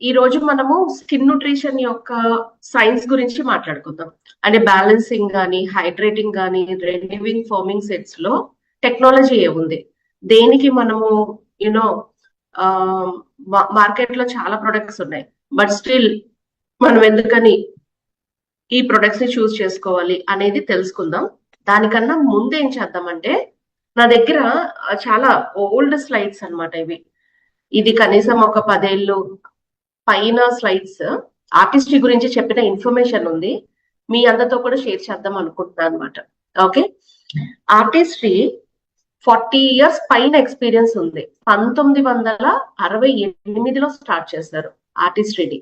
ఈ రోజు మనము స్కిన్ న్యూట్రిషన్ యొక్క సైన్స్ గురించి మాట్లాడుకుందాం. అంటే బ్యాలెన్సింగ్ గానీ, హైడ్రేటింగ్ గానీ, రెన్యూవింగ్ ఫోమింగ్ సెట్స్ లో టెక్నాలజీ ఏముంది? దేనికి మనము యునో మార్కెట్ లో చాలా ప్రొడక్ట్స్ ఉన్నాయి. బట్ స్టిల్ మనం ఎందుకని ఈ ప్రొడక్ట్స్ ని చూస్ చేసుకోవాలి అనేది తెలుసుకుందాం. దానికన్నా ముందు ఏం చేద్దామంటే, నా దగ్గర చాలా ఓల్డ్ స్లైడ్స్ అన్నమాట ఇవి. ఇది కనీసం ఒక 10 ఏళ్ళు పైన స్లైడ్స్. ఆర్టిస్ట్రీ గురించి చెప్పిన ఇన్ఫర్మేషన్ ఉంది, మీ అందరితో కూడా షేర్ చేద్దాం అనుకుంటున్నాను అనమాట. ఓకే, ఆర్టిస్ట్రీ 40 ఇయర్స్ పైన ఎక్స్పీరియన్స్ ఉంది. 1968లో స్టార్ట్ చేశారు ఆర్టిస్ట్రీని.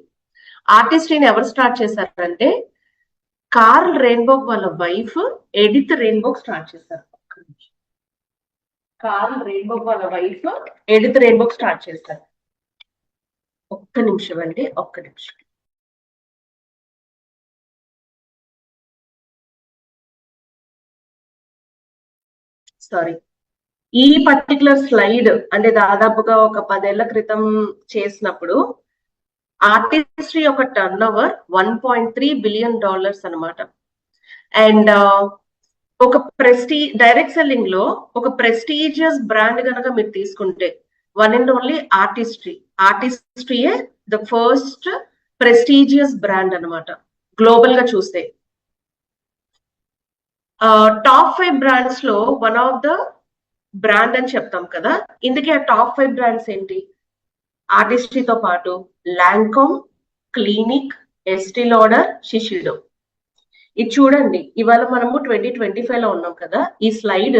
ఆర్టిస్ట్రీని ఎవరు స్టార్ట్ చేశారంటే, కార్ల్ రెయిన్బోర్గ్ వాళ్ళ వైఫ్ ఎడిత్ రెయిన్బోర్గ్ స్టార్ట్ చేశారు. కార్ల్ రెయిన్బోర్గ్ వాళ్ళ వైఫ్ ఎడిత్ రెయిన్బోర్గ్ స్టార్ట్ చేశారు. ఒక్క నిమిషం అండి, ఒక్క నిమిషం. సారీ, ఈ పర్టికులర్ స్లైడ్ అంటే దాదాపుగా ఒక 10 ఏళ్ల క్రితం చేసినప్పుడు ఆర్టిస్ట్రీ యొక్క టర్న్ ఓవర్ $1.3 బిలియన్ అనమాట. అండ్ ఒక డైరెక్ట్ సెల్లింగ్ లో ఒక ప్రెస్టీజియస్ బ్రాండ్ కనుక మీరు తీసుకుంటే వన్ అండ్ ఓన్లీ ఆర్టిస్ట్రీయే ద ఫస్ట్ ప్రెస్టీజియస్ బ్రాండ్ అనమాట గ్లోబల్ గా చూస్తే. టాప్ 5 బ్రాండ్స్ లో వన్ ఆఫ్ ద బ్రాండ్ అని చెప్తాం కదా. ఇందుకే ఆ టాప్ 5 బ్రాండ్స్ ఏంటి? ఆర్టిస్ట్రీతో పాటు లాంకోమ్, క్లినిక్, ఎస్టీ లాడర్, షిషిడో. ఇది చూడండి, ఇవాళ మనము 2025 లో ఉన్నాం కదా. ఈ స్లైడ్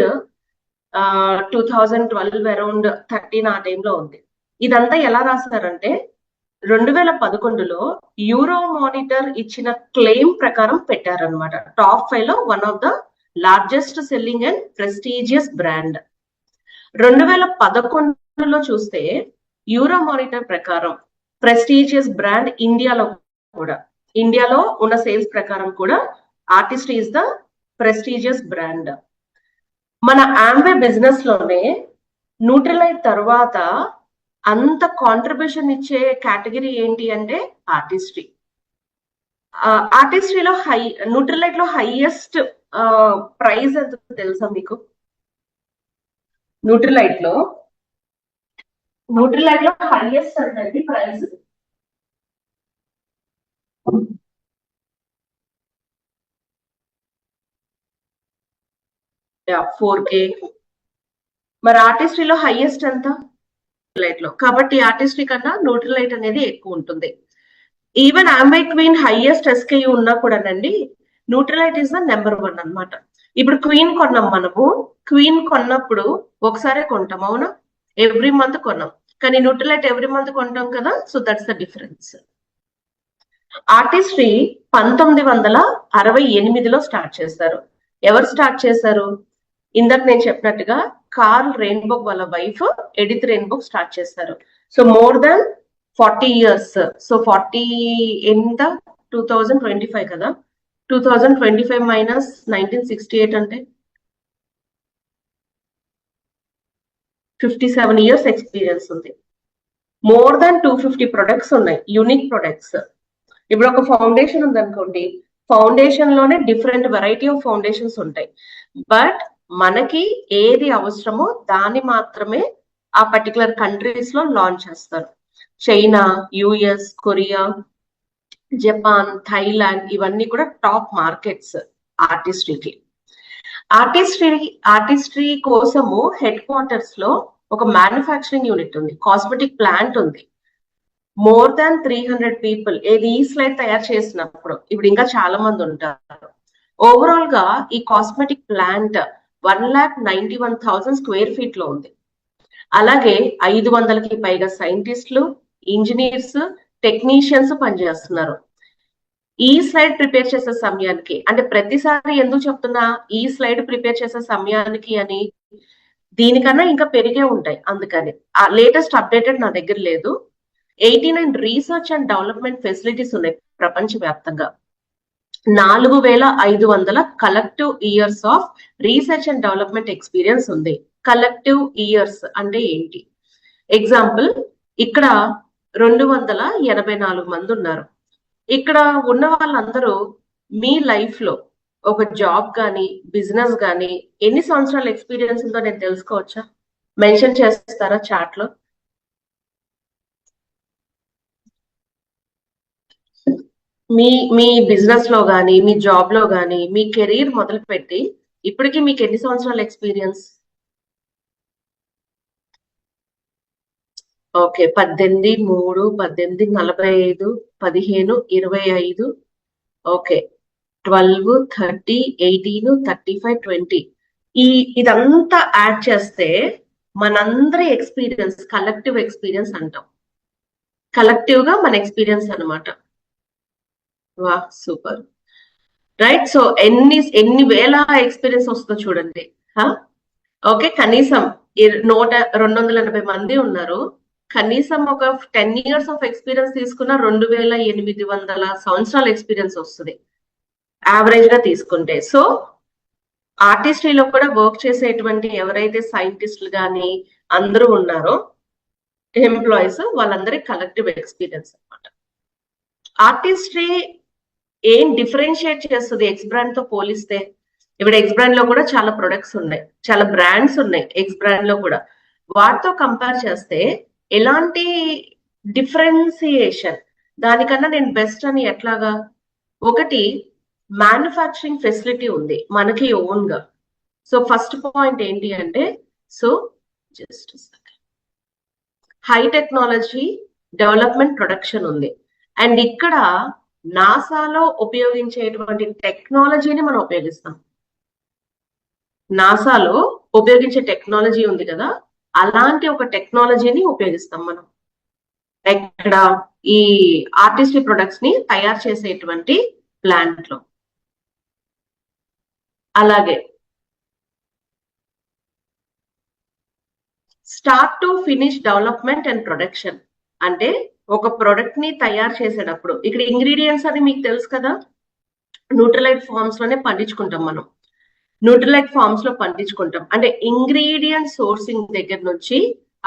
2012 అరౌండ్ 13 ఆ టైంలో ఉంది. ఇదంతా ఎలా రాస్తారంటే 2011లో యూరో మానిటర్ ఇచ్చిన క్లెయిమ్ ప్రకారం పెట్టారనమాట. టాప్ 5 లో one of the largest selling and prestigious brand. 2011లో చూస్తే యూరో మానిటర్ ప్రకారం ప్రెస్టీజియస్ బ్రాండ్ ఇండియాలో ఉన్న సేల్స్ ప్రకారం కూడా Artistry is the prestigious brand. మన ఆంబే బిజినెస్ లోనే న్యూట్రిలైట్ తర్వాత అంత కాంట్రిబ్యూషన్ ఇచ్చే కేటగిరీ ఏంటి అంటే ఆర్టిస్ట్రీ. ఆర్టిస్ట్రీలో న్యూట్రిలైట్ లో హైయెస్ట్ ప్రైస్ ఎంత తెలుసా మీకు? న్యూట్రిలైట్ లో హైయెస్ట్ అంటే ప్రైస్ 4K. మరి ఆర్టిస్ట్రీలో హైయెస్ట్ ఎంత? లైట్ లో. కాబట్టి ఆర్టిస్ట్రీ కన్నా న్యూట్రిలైట్ అనేది ఎక్కువ ఉంటుంది. Even Ambe queen highest SKU ఉన్నా కూడానండి, న్యూట్రిలైట్ ఇస్ ద నెంబర్ 1 అనమాట. ఇప్పుడు క్వీన్ కొన్నాం మనము. క్వీన్ కొన్నప్పుడు ఒకసారి కొంటాం, అవునా? ఎవ్రీ మంత్ కొన్నాం. కానీ న్యూట్రిలైట్ ఎవ్రీ మంత్ కొంటాం కదా. So that's the difference. Artistry 1968లో స్టార్ట్ చేస్తారు. ఎవరు స్టార్ట్ చేశారు? ఇందాక నేను చెప్పినట్టుగా కార్ల్ రెయిన్బోర్గ్ వాళ్ళ వైఫ్ ఎడిత్ రెయిన్బోర్గ్ స్టార్ట్ చేస్తారు. So more than 40 years. So 40 ఎంత? 2025 కదా. 2025 మైనస్ 1968 అంటే 57 ఇయర్స్ ఎక్స్పీరియన్స్ ఉంది. మోర్ దాన్ 250 ప్రొడక్ట్స్ ఉన్నాయి, యూనిక్ ప్రొడక్ట్స్. ఇప్పుడు ఒక ఫౌండేషన్ ఉందనుకోండి, ఫౌండేషన్ లోనే డిఫరెంట్ వెరైటీ ఆఫ్ ఫౌండేషన్స్ ఉంటాయి. బట్ మనకి ఏది అవసరమో దాన్ని మాత్రమే ఆ పర్టికులర్ కంట్రీస్ లో లాంచ్ చేస్తారు. China, US, Korea, Japan, Thailand ఇవన్నీ కూడా టాప్ మార్కెట్స్ ఆర్టిస్ట్రీకి. ఆర్టిస్ట్రీ కోసము హెడ్ క్వార్టర్స్ లో ఒక మ్యానుఫ్యాక్చరింగ్ యూనిట్ ఉంది, కాస్మెటిక్ ప్లాంట్ ఉంది. మోర్ దాన్ 300 పీపుల్ ఏది ఈ స్లైడ్ తయారు చేసినప్పుడు. ఇప్పుడు ఇంకా చాలా మంది ఉంటారు. ఓవరాల్ గా ఈ కాస్మెటిక్ ప్లాంట్ 1,91,000 స్క్వేర్ ఫీట్ లో ఉంది. అలాగే 500కి పైగా సైంటిస్టులు, ఇంజనీర్స్, టెక్నీషియన్స్ పనిచేస్తున్నారు. ఈ స్లైడ్ ప్రిపేర్ చేసే సమయానికి, అంటే ప్రతిసారి ఎందుకు చెప్తున్నా ఈ స్లైడ్ ప్రిపేర్ చేసే సమయానికి అని, దీనికన్నా ఇంకా పెరిగే ఉంటాయి. అందుకని ఆ లేటెస్ట్ అప్డేటెడ్ నా దగ్గర లేదు. 89 రీసెర్చ్ అండ్ డెవలప్మెంట్ ఫెసిలిటీస్ ఉన్నాయి ప్రపంచవ్యాప్తంగా. 4,500 collective years of research and development experience ఉంది. కలెక్టివ్ ఇయర్స్ అంటే ఏంటి? ఎగ్జాంపుల్, ఇక్కడ 284 మంది ఉన్నారు. ఇక్కడ ఉన్న వాళ్ళందరూ మీ లైఫ్ లో ఒక జాబ్ కానీ బిజినెస్ కానీ ఎన్ని సంవత్సరాల ఎక్స్పీరియన్స్ ఉందో నేను తెలుసుకోవచ్చా? మెన్షన్ చేస్తారా చాట్ లో? మీ మీ బిజినెస్ లో కానీ మీ జాబ్ లో కానీ మీ కెరీర్ మొదలు పెట్టి ఇప్పటికీ మీకు ఎన్ని సంవత్సరాల ఎక్స్పీరియన్స్? ఓకే, 18, 3, 18, 45, 15, 25. ఓకే, 12, 30, 18, 35, 20. ఇదంతా యాడ్ చేస్తే మనందరి ఎక్స్పీరియన్స్ కలెక్టివ్ ఎక్స్పీరియన్స్ అంటాం. కలెక్టివ్ గా మన ఎక్స్పీరియన్స్ అనమాట. వా, సూపర్. రైట్. సో ఎన్ని వేల ఎక్స్పీరియన్స్ వస్తుందో చూడండి. ఓకే, కనీసం 280 మంది ఉన్నారు. కనీసం ఒక 10 years ఆఫ్ ఎక్స్పీరియన్స్ తీసుకున్న 2800 సంవత్సరాల ఎక్స్పీరియన్స్ వస్తుంది యావరేజ్ గా తీసుకుంటే. సో ఆర్టిస్ట్రీలో కూడా వర్క్ చేసేటువంటి ఎవరైతే సైంటిస్టులు కానీ అందరూ ఉన్నారో ఎంప్లాయీస్, వాళ్ళందరి కలెక్టివ్ ఎక్స్పీరియన్స్ అనమాట. ఆర్టిస్ట్రీ ఏం డిఫరెన్షియేట్ చేస్తుంది ఎక్స్ బ్రాండ్ తో పోలిస్తే? ఇప్పుడు ఎక్స్ బ్రాండ్ లో కూడా చాలా ప్రొడక్ట్స్ ఉన్నాయి, చాలా బ్రాండ్స్ ఉన్నాయి ఎక్స్ బ్రాండ్ లో కూడా. వాటితో కంపేర్ చేస్తే ఎలాంటి డిఫరెన్సియేషన్? దానికన్నా నేను బెస్ట్ అని ఎట్లాగా? ఒకటి, మ్యానుఫ్యాక్చరింగ్ ఫెసిలిటీ ఉంది మనకి ఓన్ గా. సో ఫస్ట్ పాయింట్ ఏంటి అంటే, so just high technology development production ఉంది. అండ్ ఇక్కడ నాసాలో ఉపయోగించేటువంటి టెక్నాలజీని మనం ఉపయోగిస్తాం. నాసాలో ఉపయోగించే టెక్నాలజీ ఉంది కదా, అలాంటి ఒక టెక్నాలజీని ఉపయోగిస్తాం మనం ఇక్కడ ఈ ఆర్టిస్ట్రీ ప్రొడక్ట్స్ ని తయారు చేసేటువంటి ప్లాంట్ లో. అలాగే start to finish development and production అంటే ఒక ప్రొడక్ట్ ని తయారు చేసేటప్పుడు ఇక్కడ ఇంగ్రీడియంట్స్ అని మీకు తెలుసు కదా, న్యూట్రలైట్ ఫార్మ్స్ లోనే పండించుకుంటాం మనం. న్యూట్రలైట్ ఫార్మ్స్ లో పండించుకుంటాం అంటే ఇంగ్రీడియంట్ సోర్సింగ్ దగ్గర నుంచి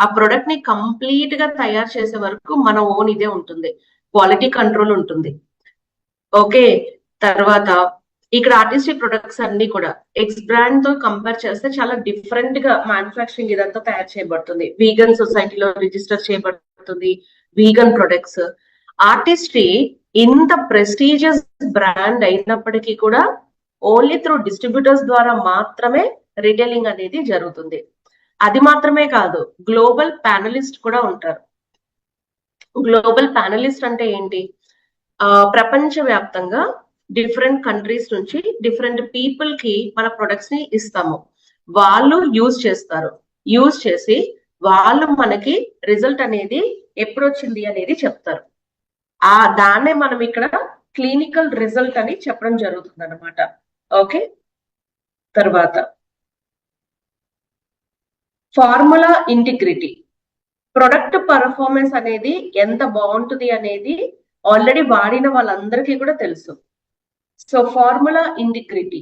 ఆ ప్రొడక్ట్ ని కంప్లీట్ గా తయారు చేసే వరకు మన ఓన్ ఇదే ఉంటుంది, క్వాలిటీ కంట్రోల్ ఉంటుంది. ఓకే, తర్వాత ఇక్కడ ఆర్టిస్ట్రీ ప్రొడక్ట్స్ అన్ని కూడా ఎక్స్ బ్రాండ్ తో కంపేర్ చేస్తే చాలా డిఫరెంట్ గా మ్యానుఫ్యాక్చరింగ్ ఇదంతా తయారు చేయబడుతుంది. వీగన్ సొసైటీలో రిజిస్టర్ చేయబడుతుంది వీగన్ ప్రొడక్ట్స్. ఆర్టిస్ట్రీ ఇంత ప్రెస్టీజియస్ బ్రాండ్ అయినప్పటికీ కూడా ఓన్లీ త్రూ డిస్ట్రిబ్యూటర్స్ ద్వారా మాత్రమే రిటైలింగ్ అనేది జరుగుతుంది. అది మాత్రమే కాదు, గ్లోబల్ ప్యానలిస్ట్ కూడా ఉంటారు. గ్లోబల్ ప్యానలిస్ట్ అంటే ఏంటి? ప్రపంచవ్యాప్తంగా డిఫరెంట్ కంట్రీస్ నుంచి డిఫరెంట్ పీపుల్ కి మన ప్రొడక్ట్స్ ని ఇస్తాము. వాళ్ళు యూజ్ చేస్తారు, యూజ్ చేసి వాళ్ళు మనకి రిజల్ట్ అనేది ఎప్పుడు వచ్చింది అనేది చెప్తారు. దాన్నే మనం ఇక్కడ క్లినికల్ రిజల్ట్ అని చెప్పడం జరుగుతుంది అనమాట. ఓకే, తర్వాత ఫార్ములా ఇంటిగ్రిటీ. ప్రొడక్ట్ పర్ఫార్మెన్స్ అనేది ఎంత బాగుంటుంది అనేది ఆల్రెడీ వాడిన వాళ్ళందరికీ కూడా తెలుసు. సో ఫార్ములా ఇంటిగ్రిటీ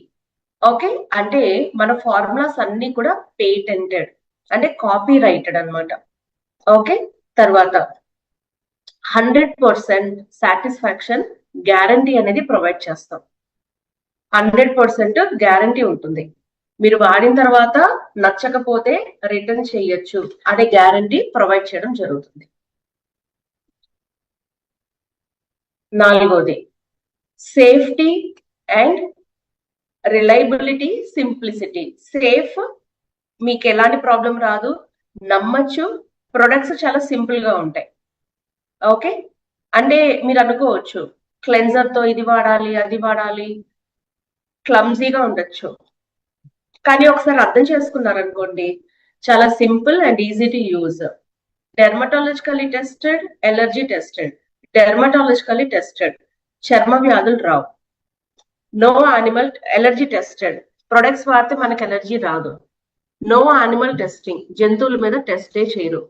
ఓకే అంటే మన ఫార్ములాస్ అన్ని కూడా పేటెంటెడ్ అంటే కాపీ రైటెడ్ అనమాట. ఓకే, తర్వాత 100% సాటిస్ఫాక్షన్ గ్యారంటీ అనేది ప్రొవైడ్ చేస్తాం. 100% గ్యారంటీ ఉంటుంది. మీరు వాడిన తర్వాత నచ్చకపోతే రిటర్న్ చేయొచ్చు అనే గ్యారంటీ ప్రొవైడ్ చేయడం జరుగుతుంది. నాలుగోది safety and reliability, simplicity. Safe, మీకు ఎలాంటి ప్రాబ్లం రాదు, నమ్మచ్చు. ప్రొడక్ట్స్ చాలా సింపుల్ గా ఉంటాయి. ఓకే, అంటే మీరు అనుకోవచ్చు క్లెన్జర్ తో ఇది వాడాలి అది వాడాలి, క్లమ్జీగా ఉండొచ్చు. కానీ ఒకసారి అర్థం చేసుకున్నారనుకోండి, చాలా simple and easy to use. Dermatologically tested, allergy tested. Dermatologically tested, చర్మ వ్యాధులు రావు. No animal allergy tested, products వాడితే మనకు ఎలర్జీ రాదు. నో యానిమల్ టెస్టింగ్, జంతువుల మీద టెస్టే చేయరు.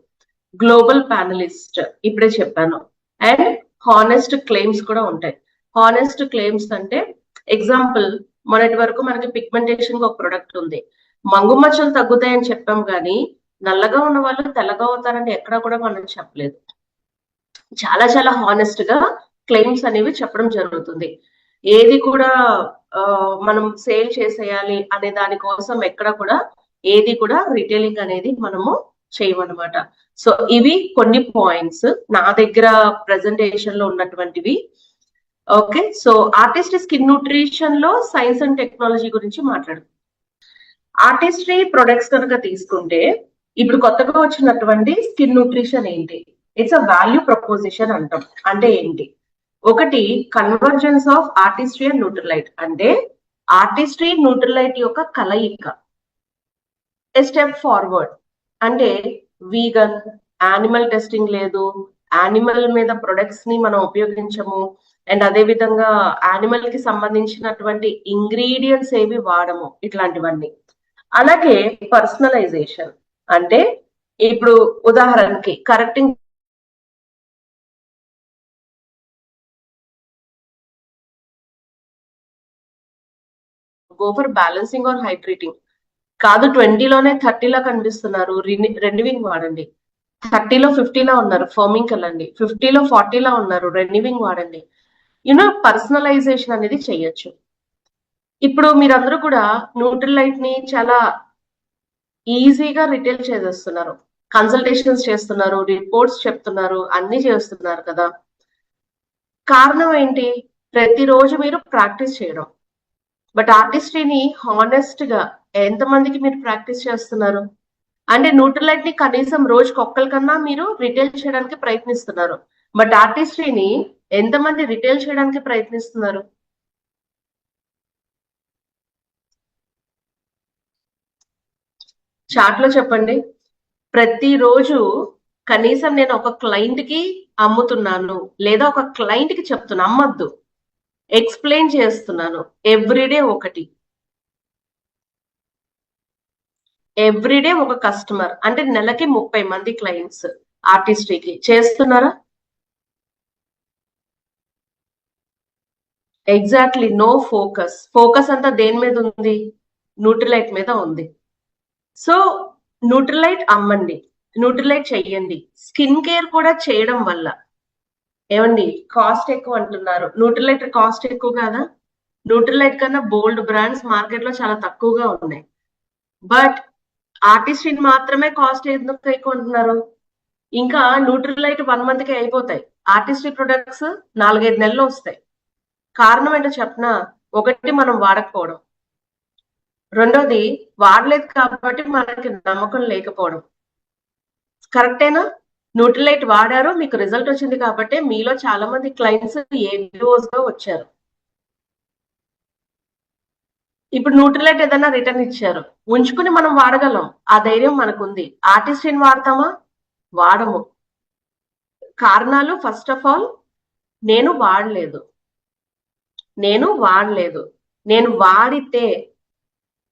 గ్లోబల్ ప్యానలిస్ట్ ఇప్పుడే చెప్పాను. అండ్ హానెస్ట్ క్లెయిమ్స్ కూడా ఉంటాయి. హానెస్ట్ క్లెయిమ్స్ అంటే ఎగ్జాంపుల్, మొన్నటి వరకు మనకి పిగ్మెంటేషన్ ఒక ప్రొడక్ట్ ఉంది, మంగుమచ్చలు తగ్గుతాయని చెప్పాం కానీ నల్లగా ఉన్న వాళ్ళు తెల్లగా అవుతారని ఎక్కడా కూడా మనం చెప్పలేదు. చాలా చాలా హానెస్ట్ గా క్లెయిమ్స్ అనేవి చెప్పడం జరుగుతుంది. ఏది కూడా మనం సేల్ చేసేయాలి అనే దానికోసం ఎక్కడ కూడా ఏది కూడా రిటైలింగ్ అనేది మనము చేయమన్నమాట. సో ఇవి కొన్ని పాయింట్స్ నా దగ్గర ప్రెజెంటేషన్ లో ఉన్నటువంటివి. Okay, so Artistry skin nutrition లో సైన్స్ అండ్ టెక్నాలజీ గురించి మాట్లాడుతాం. ఆర్టిస్ట్రీ ప్రొడక్ట్స్ కనుక తీసుకుంటే ఇప్పుడు కొత్తగా వచ్చినటువంటి స్కిన్ న్యూట్రిషన్ ఏంటి? ఇట్స్ అ వాల్యూ ప్రపోజిషన్ అంటాం. అంటే ఏంటి? ఒకటి, convergence of Artistry and Nutrilite. అంటే ఆర్టిస్ట్రీ న్యూట్రిలైట్ యొక్క కలయిక. ఏ స్టెప్ ఫార్వర్డ్ అంటే వీగన్, యానిమల్ టెస్టింగ్ లేదు, యానిమల్ మీద ప్రొడక్ట్స్ ని మనం ఉపయోగించము, అండ్ అదే విధంగా యానిమల్ కి సంబంధించినటువంటి ఇంగ్రీడియంట్స్ ఏవి వాడము, ఇట్లాంటివన్నీ. అలాగే పర్సనలైజేషన్ అంటే ఇప్పుడు ఉదాహరణకి correcting go for balancing or hydrating కాదు, 20లోనే 30లా కనిపిస్తున్నారు, రెన్యువింగ్ వాడండి. 30లో 50లా ఉన్నారు, ఫర్మింగ్ వెళ్ళండి. 50లో 40లా ఉన్నారు, రెన్యువింగ్ వాడండి. యూనో పర్సనలైజేషన్ అనేది చెయ్యొచ్చు. ఇప్పుడు మీరందరూ కూడా న్యూట్రిలైట్ ని చాలా ఈజీగా రిటైల్ చేసేస్తున్నారు, కన్సల్టేషన్స్ చేస్తున్నారు, రిపోర్ట్స్ చెప్తున్నారు, అన్ని చేస్తున్నారు కదా. కారణం ఏంటి? ప్రతిరోజు మీరు ప్రాక్టీస్ చేయడం. బట్ ఆర్టిస్ట్రీని హానెస్ట్ గా ఎంతమందికి మీరు ప్రాక్టీస్ చేస్తున్నారు? అంటే న్యూట్రిలైట్ ని కనీసం రోజుకి ఒక్కరికన్నా మీరు రిటైల్ చేయడానికి ప్రయత్నిస్తున్నారు. బట్ ఆర్టిస్ట్రీని ఎంతమంది రిటైల్ చేయడానికి ప్రయత్నిస్తున్నారు? చాట్ లో చెప్పండి. ప్రతిరోజు కనీసం నేను ఒక క్లయింట్ కి అమ్ముతున్నాను, లేదా ఒక క్లయింట్ కి చెప్తున్నా, అమ్మద్దు, ఎక్స్ప్లెయిన్ చేస్తున్నాను. ఎవ్రీడే ఒకటి, ఎవ్రీడే ఒక కస్టమర్. అంటే నెలకి 30 మంది క్లయింట్స్ ఆర్టిస్ట్రీకి చేస్తున్నారా? Exactly, no focus. ఫోకస్ అంతా దేని మీద ఉంది? న్యూట్రిలైట్ మీద ఉంది. సో న్యూట్రిలైట్ అమ్మండి, న్యూట్రిలైట్ చెయ్యండి. స్కిన్ కేర్ కూడా చేయడం వల్ల ఏమండి కాస్ట్ ఎక్కువ అంటున్నారు, న్యూట్రిలైట్ కాస్ట్ ఎక్కువ కాదా? న్యూట్రిలైట్ కన్నా బోల్డ్ బ్రాండ్స్ మార్కెట్ లో చాలా తక్కువగా ఉన్నాయి. బట్ ఆర్టిస్ట్రీని మాత్రమే కాస్ట్ ఎందుకు ఎక్కువ అంటున్నారు? ఇంకా న్యూట్రిలైట్ 1 month కి అయిపోతాయి, ఆర్టిస్ట్రీ ప్రొడక్ట్స్ 4-5 నెలలు వస్తాయి. కారణం ఏంటో చెప్పనా? ఒకటి, మనం వాడకపోవడం. రెండోది, వాడలేదు కాబట్టి మనకి నమ్మకం లేకపోవడం. కరెక్టేనా? న్యూట్రిలైట్ వాడారు, మీకు రిజల్ట్ వచ్చింది కాబట్టి మీలో చాలా మంది క్లయింట్స్ ఏవిఓస్ గా వచ్చారు. ఇప్పుడు న్యూట్రిలైట్ ఏదైనా రిటర్న్ ఇచ్చారు, ఉంచుకుని మనం వాడగలం, ఆ ధైర్యం మనకుంది. ఆర్టిస్ట్రీని వాడతామా? వాడము. కారణాలు, ఫస్ట్ ఆఫ్ ఆల్, నేను వాడలేదు, నేను వాడితే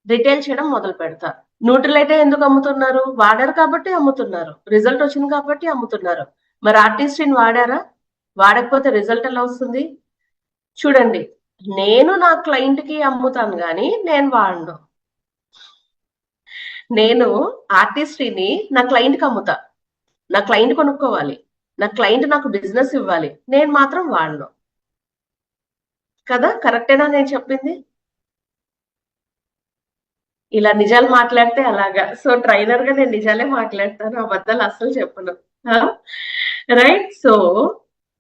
రిటైల్ చేయడం మొదలు పెడతా. న్యూట్రిలైట్ ఎందుకు అమ్ముతున్నారు? వాడారు కాబట్టి అమ్ముతున్నారు, రిజల్ట్ వచ్చింది కాబట్టి అమ్ముతున్నారు. మరి ఆర్టిస్ట్రీని వాడారా? వాడకపోతే రిజల్ట్ ఎలా వస్తుంది? చూడండి, నేను నా క్లయింట్ కి అమ్ముతాను కానీ నేను వాడను. నేను ఆర్టిస్ట్రీని నా క్లయింట్ కి అమ్ముతా, నా క్లయింట్ కొనుక్కోవాలి, నా క్లయింట్ నాకు బిజినెస్ ఇవ్వాలి, నేను మాత్రం వాడను కదా. కరెక్టేనా నేను చెప్పింది? ఇలా నిజాలు మాట్లాడితే అలాగా. సో ట్రైనర్ గా నేను నిజాలే మాట్లాడతాను, అబద్ధాలు అస్సలు చెప్పను. రైట్. సో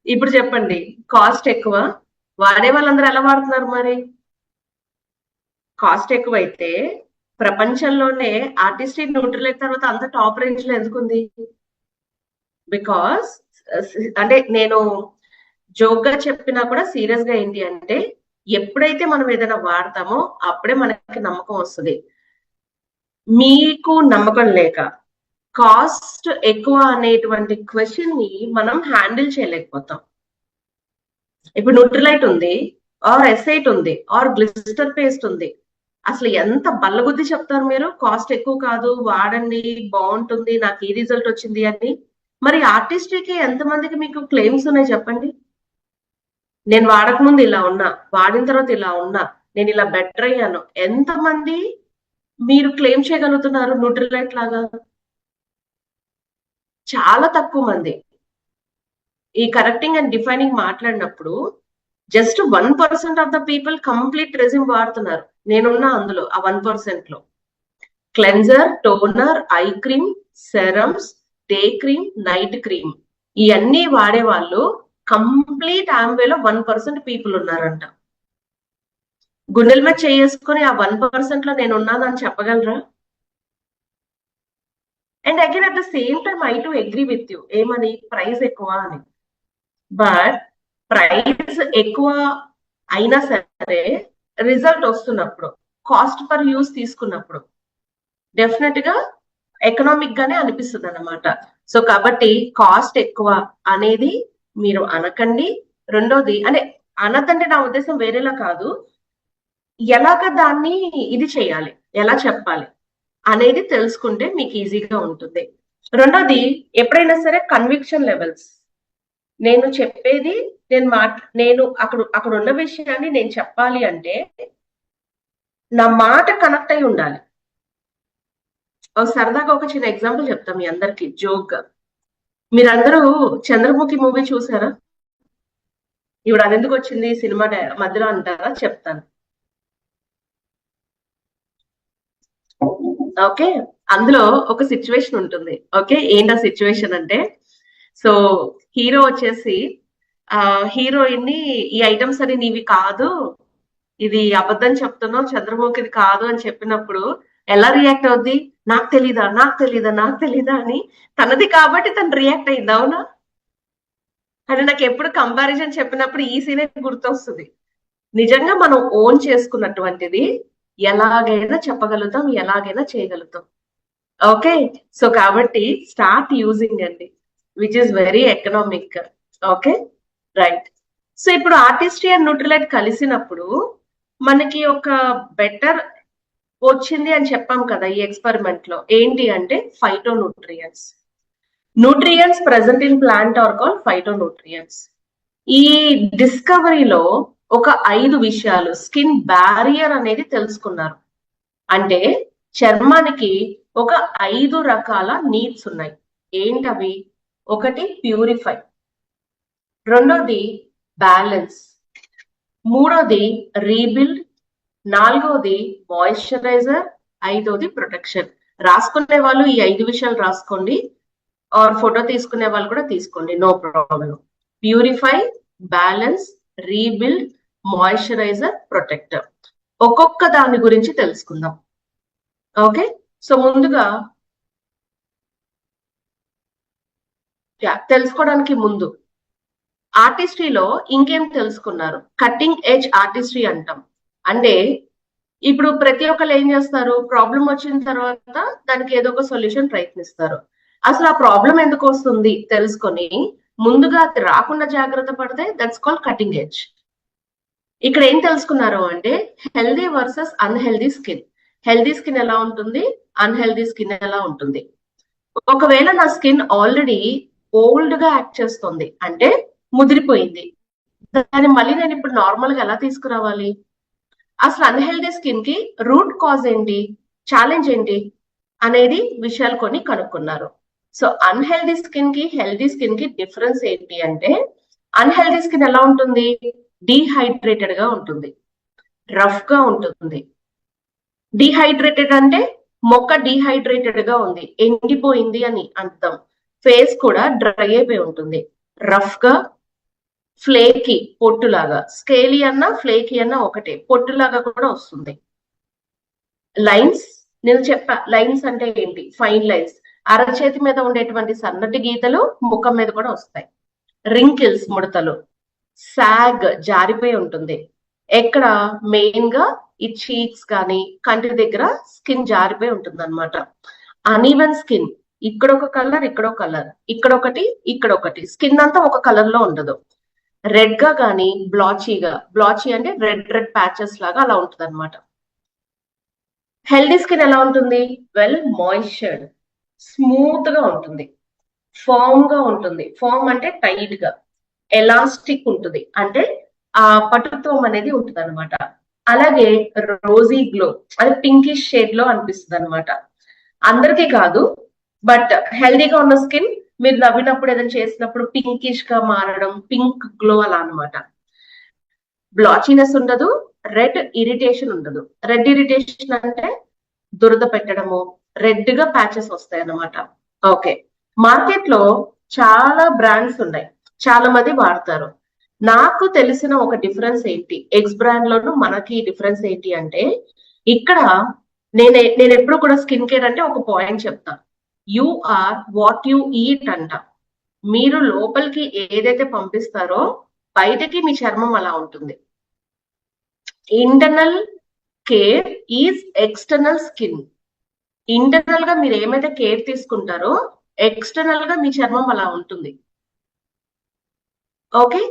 ఇప్పుడు చెప్పండి, కాస్ట్ ఎక్కువ, వాడే వాళ్ళందరూ ఎలా వాడుతున్నారు? మరి కాస్ట్ ఎక్కువైతే ప్రపంచంలోనే ఆర్టిస్ట్రీ న్యూట్రిలైట్ తర్వాత అంత టాప్ రేంజ్ లో ఎందుకుంది? బికాస్ అంటే నేను జోక్ గా చెప్పినా కూడా సీరియస్ గా ఏంటి అంటే, ఎప్పుడైతే మనం ఏదైనా వాడతామో అప్పుడే మనకి నమ్మకం వస్తుంది. మీకు నమ్మకం లేక కాస్ట్ ఎక్కువ అనేటువంటి క్వశ్చన్ ని మనం హ్యాండిల్ చేయలేకపోతాం. ఇప్పుడు న్యూట్రిలైట్ ఉంది, ఆర్ ఎస్ఐట్ ఉంది, ఆర్ గ్లిస్టర్ పేస్ట్ ఉంది, అసలు ఎంత బల్లగుద్ది చెప్తారు మీరు, కాస్ట్ ఎక్కువ కాదు, వాడండి, బాగుంటుంది, నాకు ఈ రిజల్ట్ వచ్చింది అని. మరి ఆర్టిస్ట్రీకి ఎంతమందికి మీకు క్లెయిమ్స్ ఉన్నాయి చెప్పండి? నేను వాడకముందు ఇలా ఉన్నా, వాడిన తర్వాత ఇలా ఉన్నా, నేను ఇలా బెటర్ అయ్యాను, ఎంతమంది మీరు క్లెయిమ్ చేయగలుగుతున్నారు న్యూట్రిలైట్ లాగా? చాలా తక్కువ మంది. ఈ కరెక్టింగ్ అండ్ డిఫైనింగ్ మాట్లాడినప్పుడు just 1% of the people complete resume వాడుతున్నారు. నేనున్నా అందులో ఆ 1% లో. Cleanser, toner, ice cream, serums, day cream, night cream ఇవన్నీ వాడే వాళ్ళు కంప్లీట్ ఆంబేలో 1% పీపుల్ ఉన్నారంట. గుండెల మీద చేసుకుని ఆ 1% లో నేను ఉన్నానని చెప్పగలరా? And again at the same time I to agree with you. ఏమని? ప్రైస్ ఎక్కువ అని. బట్ ప్రైస్ ఎక్కువ అయినా సరే రిజల్ట్ వస్తున్నప్పుడు, కాస్ట్ పర్ యూస్ తీసుకున్నప్పుడు డెఫినెట్ గా ఎకనామిక్ గానే అనిపిస్తుంది అన్నమాట. సో కాబట్టి కాస్ట్ ఎక్కువ అనేది మీరు అనకండి. రెండోది అంటే అనదంటే నా ఉద్దేశం వేరేలా కాదు, ఎలాగ దాన్ని ఇది చేయాలి, ఎలా చెప్పాలి అనేది తెలుసుకుంటే మీకు ఈజీగా ఉంటుంది. రెండోది, ఎప్పుడైనా సరే కన్విక్షన్ లెవెల్స్, నేను చెప్పేది నేను అక్కడ ఉన్న విషయాన్ని నేను చెప్పాలి అంటే నా మాట కనెక్ట్ అయి ఉండాలి. సరదాగా ఒక చిన్న ఎగ్జాంపుల్ చెప్తాం మీ అందరికి జోక్. మీరందరూ చంద్రముఖి మూవీ చూసారా? ఇప్పుడు అది ఎందుకు వచ్చింది సినిమా మధ్యలో అంటారా? చెప్తాను. ఓకే, అందులో ఒక సిచ్యువేషన్ ఉంటుంది. ఓకే, ఏంటా సిచ్యువేషన్ అంటే, సో హీరో వచ్చేసి హీరోయిన్ ని ఈ ఐటమ్స్ అని నీవి కాదు, ఇది అబద్ధం చెప్తున్నావు, చంద్రముఖిది కాదు అని చెప్పినప్పుడు ఎలా రియాక్ట్ అవుద్ది? నాకు తెలీదా, నాకు తెలీదా, నాకు తెలీదా అని. తనది కాబట్టి తను రియాక్ట్ అయింది, అవునా? అంటే నాకు ఎప్పుడు కంపారిజన్ చెప్పినప్పుడు ఈ సీనే గుర్తొస్తుంది. నిజంగా మనం ఓన్ చేసుకున్నటువంటిది ఎలాగైనా చెప్పగలుగుతాం, ఎలాగైనా చేయగలుగుతాం. ఓకే, సో కాబట్టి స్టార్ట్ యూజింగ్ అండి, which is very economic. Okay, right. So ఇప్పుడు ఆర్టిస్ట్రీ అండ్ న్యూట్రిలైట్ కలిసినప్పుడు మనకి ఒక బెటర్ వచ్చింది అని చెప్పాం కదా ఈ ఎక్స్పెరిమెంట్ లో. ఏంటి అంటే phytonutrients. Nutrients present in plant are called phytonutrients. ఈ డిస్కవరీలో ఒక 5 విషయాలు స్కిన్ బ్యారియర్ అనేది తెలుసుకున్నారు. అంటే చర్మానికి ఒక 5 రకాల నీడ్స్ ఉన్నాయి. ఏంటవి? ఒకటి ప్యూరిఫై, రెండోది బ్యాలెన్స్, మూడోది రీబిల్డ్, నాలుగోది మాయిశ్చరైజర్, ఐదోది ప్రొటెక్షన్. రాసుకునే వాళ్ళు ఈ 5 విషయాలు రాసుకోండి, ఆర్ ఫోటో తీసుకునే వాళ్ళు కూడా తీసుకోండి, no problem. Purify, balance, rebuild, moisturizer, protector. ఒక్కొక్క దాని గురించి తెలుసుకుందాం. ఓకే, సో ముందుగా తెలుసుకోవడానికి ముందు ఆర్టిస్ట్రీలో ఇంకేం తెలుసుకున్నారు? కటింగ్ ఎడ్జ్ ఆర్టిస్ట్రీ అంటాం. అంటే ఇప్పుడు ప్రతి ఒక్కరు ఏం చేస్తారు? ప్రాబ్లం వచ్చిన తర్వాత దానికి ఏదో ఒక సొల్యూషన్ ప్రయత్నిస్తారు. అసలు ఆ ప్రాబ్లం ఎందుకు వస్తుంది తెలుసుకొని ముందుగా అది రాకుండా జాగ్రత్త పడితే దట్స్ కాల్డ్ కటింగ్ ఎడ్జ్. ఇక్కడ ఏం తెలుసుకున్నారు అంటే healthy versus unhealthy skin. Healthy skin ఎలా ఉంటుంది, అన్హెల్దీ స్కిన్ ఎలా ఉంటుంది. ఒకవేళ నా స్కిన్ ఆల్రెడీ ఓల్డ్ గా యాక్ట్ చేస్తుంది అంటే ముదిరిపోయింది, దాన్ని మళ్ళీ నేను ఇప్పుడు నార్మల్ గా ఎలా తీసుకురావాలి? అసలు అన్హెల్దీ స్కిన్ కి రూట్ కాజ్ ఏంటి, ఛాలెంజ్ ఏంటి అనేది విషయాలు కొన్ని కనుక్కున్నారు. సో అన్హెల్దీ స్కిన్ కి హెల్దీ స్కిన్ కి డిఫరెన్స్ ఏంటి అంటే, అన్హెల్దీ స్కిన్ ఎలా ఉంటుంది? డీహైడ్రేటెడ్ గా ఉంటుంది, రఫ్ గా ఉంటుంది. డీహైడ్రేటెడ్ అంటే మొక్క డీహైడ్రేటెడ్ గా ఉంది, ఎండిపోయింది అని అర్థం. ఫేస్ కూడా డ్రై అయిపోయి ఉంటుంది, రఫ్ గా, ఫ్లేకీ, పొట్టులాగా. స్కేలీ అన్నా ఫ్లేకీ అన్నా ఒకటే, పొట్టులాగా కూడా వస్తుంది. లైన్స్, నేను చెప్పా లైన్స్ అంటే ఏంటి, ఫైన్ లైన్స్. అరచేతి మీద ఉండేటువంటి సన్నటి గీతలు ముఖం మీద కూడా వస్తాయి. రింకిల్స్, ముడతలు. సాగ్, జారిపోయి ఉంటుంది. ఎక్కడ? మెయిన్ గా ఈ చీక్స్ కానీ కంటి దగ్గర స్కిన్ జారిపోయి ఉంటుంది అనమాట. అన్ఈవెన్ స్కిన్, ఇక్కడ ఒక కలర్, ఇక్కడ ఒక కలర్, ఇక్కడ ఒకటి, ఇక్కడ ఒకటి. స్కిన్ అంతా ఒక కలర్ లో ఉండదు. రెడ్ గా కానీ బ్లాచీగా, బ్లాచీ అంటే రెడ్ రెడ్ ప్యాచెస్ లాగా అలా ఉంటుంది అనమాట. హెల్దీ స్కిన్ ఎలా ఉంటుంది? వెల్ మాయిశ్చర్డ్, స్మూత్ గా ఉంటుంది, ఫామ్ గా ఉంటుంది. ఫామ్ అంటే టైట్ గా, ఎలాస్టిక్ ఉంటుంది, అంటే ఆ పటుత్వం అనేది ఉంటుంది అనమాట. అలాగే రోజీ గ్లో, అది పింకిష్ షేడ్ లో అనిపిస్తుంది అనమాట. అందరికీ కాదు, బట్ హెల్దీగా ఉన్న స్కిన్ మీరు నవ్వినప్పుడు ఏదైనా చేసినప్పుడు పింకిష్ గా మారడం, పింక్ గ్లో అలా అన్నమాట. బ్లాచీనెస్ ఉండదు, రెడ్ ఇరిటేషన్ ఉండదు. రెడ్ ఇరిటేషన్ అంటే దురద పెట్టడము, రెడ్ గా ప్యాచెస్ వస్తాయి అన్నమాట. ఓకే, మార్కెట్ లో చాలా బ్రాండ్స్ ఉన్నాయి, చాలా మంది వాడతారు. నాకు తెలిసిన ఒక డిఫరెన్స్ ఏంటి, ఎక్స్ బ్రాండ్ లోను మనకి డిఫరెన్స్ ఏంటి అంటే, ఇక్కడ నేను ఎప్పుడు కూడా స్కిన్ కేర్ అంటే ఒక పాయింట్ చెప్తా, you are what you eat అంట. మీరు లోపలికి ఏదైతే పంపిస్తారో బయటకి మీ చర్మం అలా ఉంటుంది. Internal care is external skin. Internal గా మీరు ఏమైతే కేర్ తీసుకుంటారో ఎక్స్టర్నల్ గా మీ చర్మం అలా ఉంటుంది. ఓకే,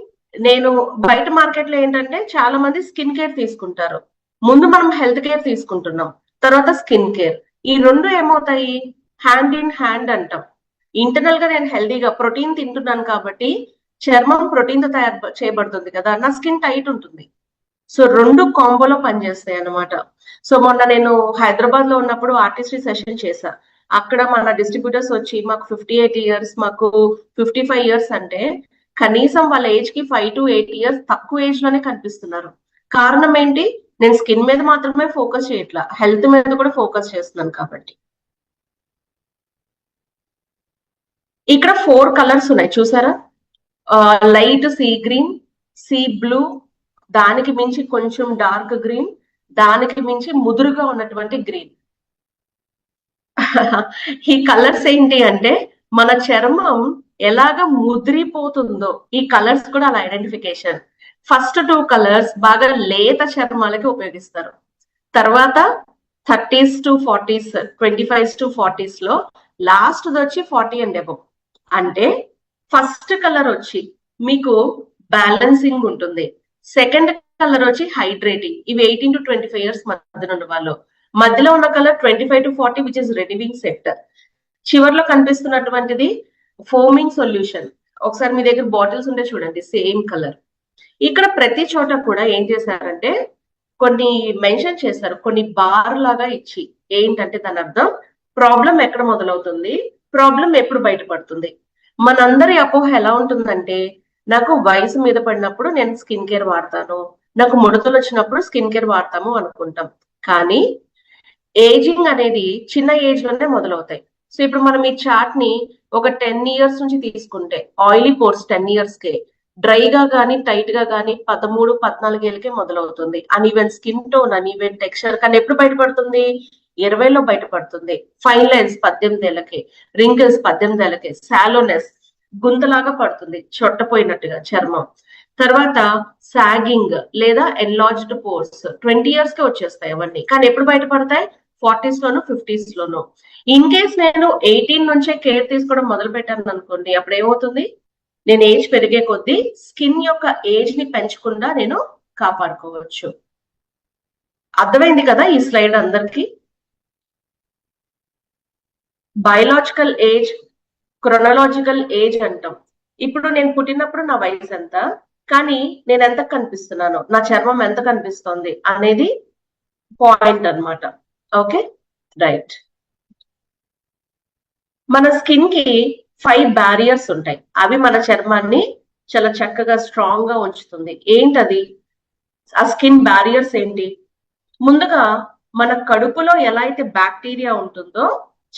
నేను బయట మార్కెట్ లో ఏంటంటే చాలా మంది స్కిన్ కేర్ తీసుకుంటారు. ముందు మనం హెల్త్ కేర్ తీసుకుంటున్నాం, తర్వాత స్కిన్ కేర్. ఈ రెండు ఏమవుతాయి, హ్యాండ్ ఇన్ హ్యాండ్ అంటాం. ఇంటర్నల్ గా నేను హెల్దీగా ప్రోటీన్ తింటున్నాను కాబట్టి చర్మం ప్రోటీన్ తో తయారు చేయబడుతుంది కదా, నా స్కిన్ టైట్ ఉంటుంది. సో రెండు కాంబోలో పనిచేస్తాయి అన్నమాట. సో మొన్న నేను హైదరాబాద్ లో ఉన్నప్పుడు ఆర్టిస్ట్రీ సెషన్ చేశా. అక్కడ మన డిస్ట్రిబ్యూటర్స్ వచ్చి మాకు 58 ఇయర్స్, మాకు 55 ఇయర్స్ అంటే కనీసం వాళ్ళ ఏజ్ కి 5 to 8 ఇయర్స్ తక్కువ ఏజ్ లోనే కనిపిస్తున్నారు. కారణం ఏంటి, నేను స్కిన్ మీద మాత్రమే ఫోకస్ చేయట్లా, హెల్త్ మీద కూడా ఫోకస్ చేస్తున్నాను కాబట్టి. ఇక్కడ 4 కలర్స్ ఉన్నాయి చూసారా, light sea green, sea blue, దానికి మించి కొంచెం డార్క్ గ్రీన్, దానికి మించి ముదురుగా ఉన్నటువంటి గ్రీన్. ఈ కలర్స్ ఏంటి అంటే మన చర్మం ఎలాగ ముదిరిపోతుందో ఈ కలర్స్ కూడా అలా ఐడెంటిఫికేషన్. ఫస్ట్ 2 కలర్స్ బాగా లేత చర్మాలకి ఉపయోగిస్తారు. తర్వాత 30s to 40s, 25s to 40s లో, లాస్ట్ వచ్చి 40 and above. అంటే ఫస్ట్ కలర్ వచ్చి మీకు బ్యాలెన్సింగ్ ఉంటుంది, సెకండ్ కలర్ వచ్చి హైడ్రేటింగ్. ఇవి 18 to 25 ఇయర్స్ మధ్యన ఉన్న వాళ్ళు. మధ్యలో ఉన్న colour 25 to 40 which is relieving sector. చివర్లో కనిపిస్తున్నటువంటిది ఫోమింగ్ సొల్యూషన్. ఒకసారి మీ దగ్గర బాటిల్స్ ఉంటే చూడండి, సేమ్ కలర్. ఇక్కడ ప్రతి చోట కూడా ఏం చేశారంటే కొన్ని మెన్షన్ చేశారు, కొన్ని బార్ లాగా ఇచ్చి. ఏంటంటే దాని అర్థం ప్రాబ్లం ఎక్కడ మొదలవుతుంది, ప్రాబ్లం ఎప్పుడు బయటపడుతుంది. మనందరి అపోహ ఎలా ఉంటుందంటే, నాకు వయసు మీద పడినప్పుడు నేను స్కిన్ కేర్ వాడతాను, నాకు ముడతలు వచ్చినప్పుడు స్కిన్ కేర్ వాడతాము అనుకుంటాం. కానీ ఏజింగ్ అనేది చిన్న ఏజ్ లోనే మొదలవుతాయి. సో ఇప్పుడు మనం ఈ చార్ట్ ని ఒక 10 ఇయర్స్ నుంచి తీసుకుంటే, ఆయిలీ పోర్స్ 10 ఇయర్స్ కే, డ్రైగా గానీ టైట్ గా గానీ 13, 14 ఏళ్ళకే మొదలవుతుంది. Uneven skin tone, uneven texture కానీ ఎప్పుడు బయటపడుతుంది, 20లో బయటపడుతుంది. ఫైన్ లైన్స్ 18 ఏళ్ళకి, రింకిల్స్ 18 ఏళ్ళకి, సాలోనెస్ గుంతలాగా పడుతుంది, చొట్టపోయినట్టుగా చర్మం. తర్వాత సాగింగ్ లేదా ఎన్లార్జ్డ్ పోర్స్ 20 ఇయర్స్ కే వచ్చేస్తాయి అవన్నీ. కానీ ఎప్పుడు బయటపడతాయి, 40s loan 50s loan. In case నేను 18 నుంచే కేర్ తీసుకోవడం మొదలు పెట్టాను అనుకోండి, అప్పుడు ఏమవుతుంది, నేను ఏజ్ పెరిగే కొద్దీ స్కిన్ యొక్క ఏజ్ ని పెంచకుండా నేను కాపాడుకోవచ్చు. అర్థమైంది కదా ఈ స్లైడ్ అందరికి. బయలాజికల్ ఏజ్, క్రొనలాజికల్ ఏజ్ అంటాం. ఇప్పుడు నేను పుట్టినప్పుడు నా వయసు ఎంత, కానీ నేను ఎంత కనిపిస్తున్నాను, నా చర్మం ఎంత కనిపిస్తోంది అనేది పాయింట్ అన్నమాట. Okay right. మన స్కిన్ కి 5 బ్యారియర్స్ ఉంటాయి, అవి మన చర్మాన్ని చాలా చక్కగా స్ట్రాంగ్ గా ఉంచుతుంది. ఏంటది ఆ స్కిన్ బ్యారియర్స్ ఏంటి, ముందుగా మన కడుపులో ఎలా అయితే బ్యాక్టీరియా ఉంటుందో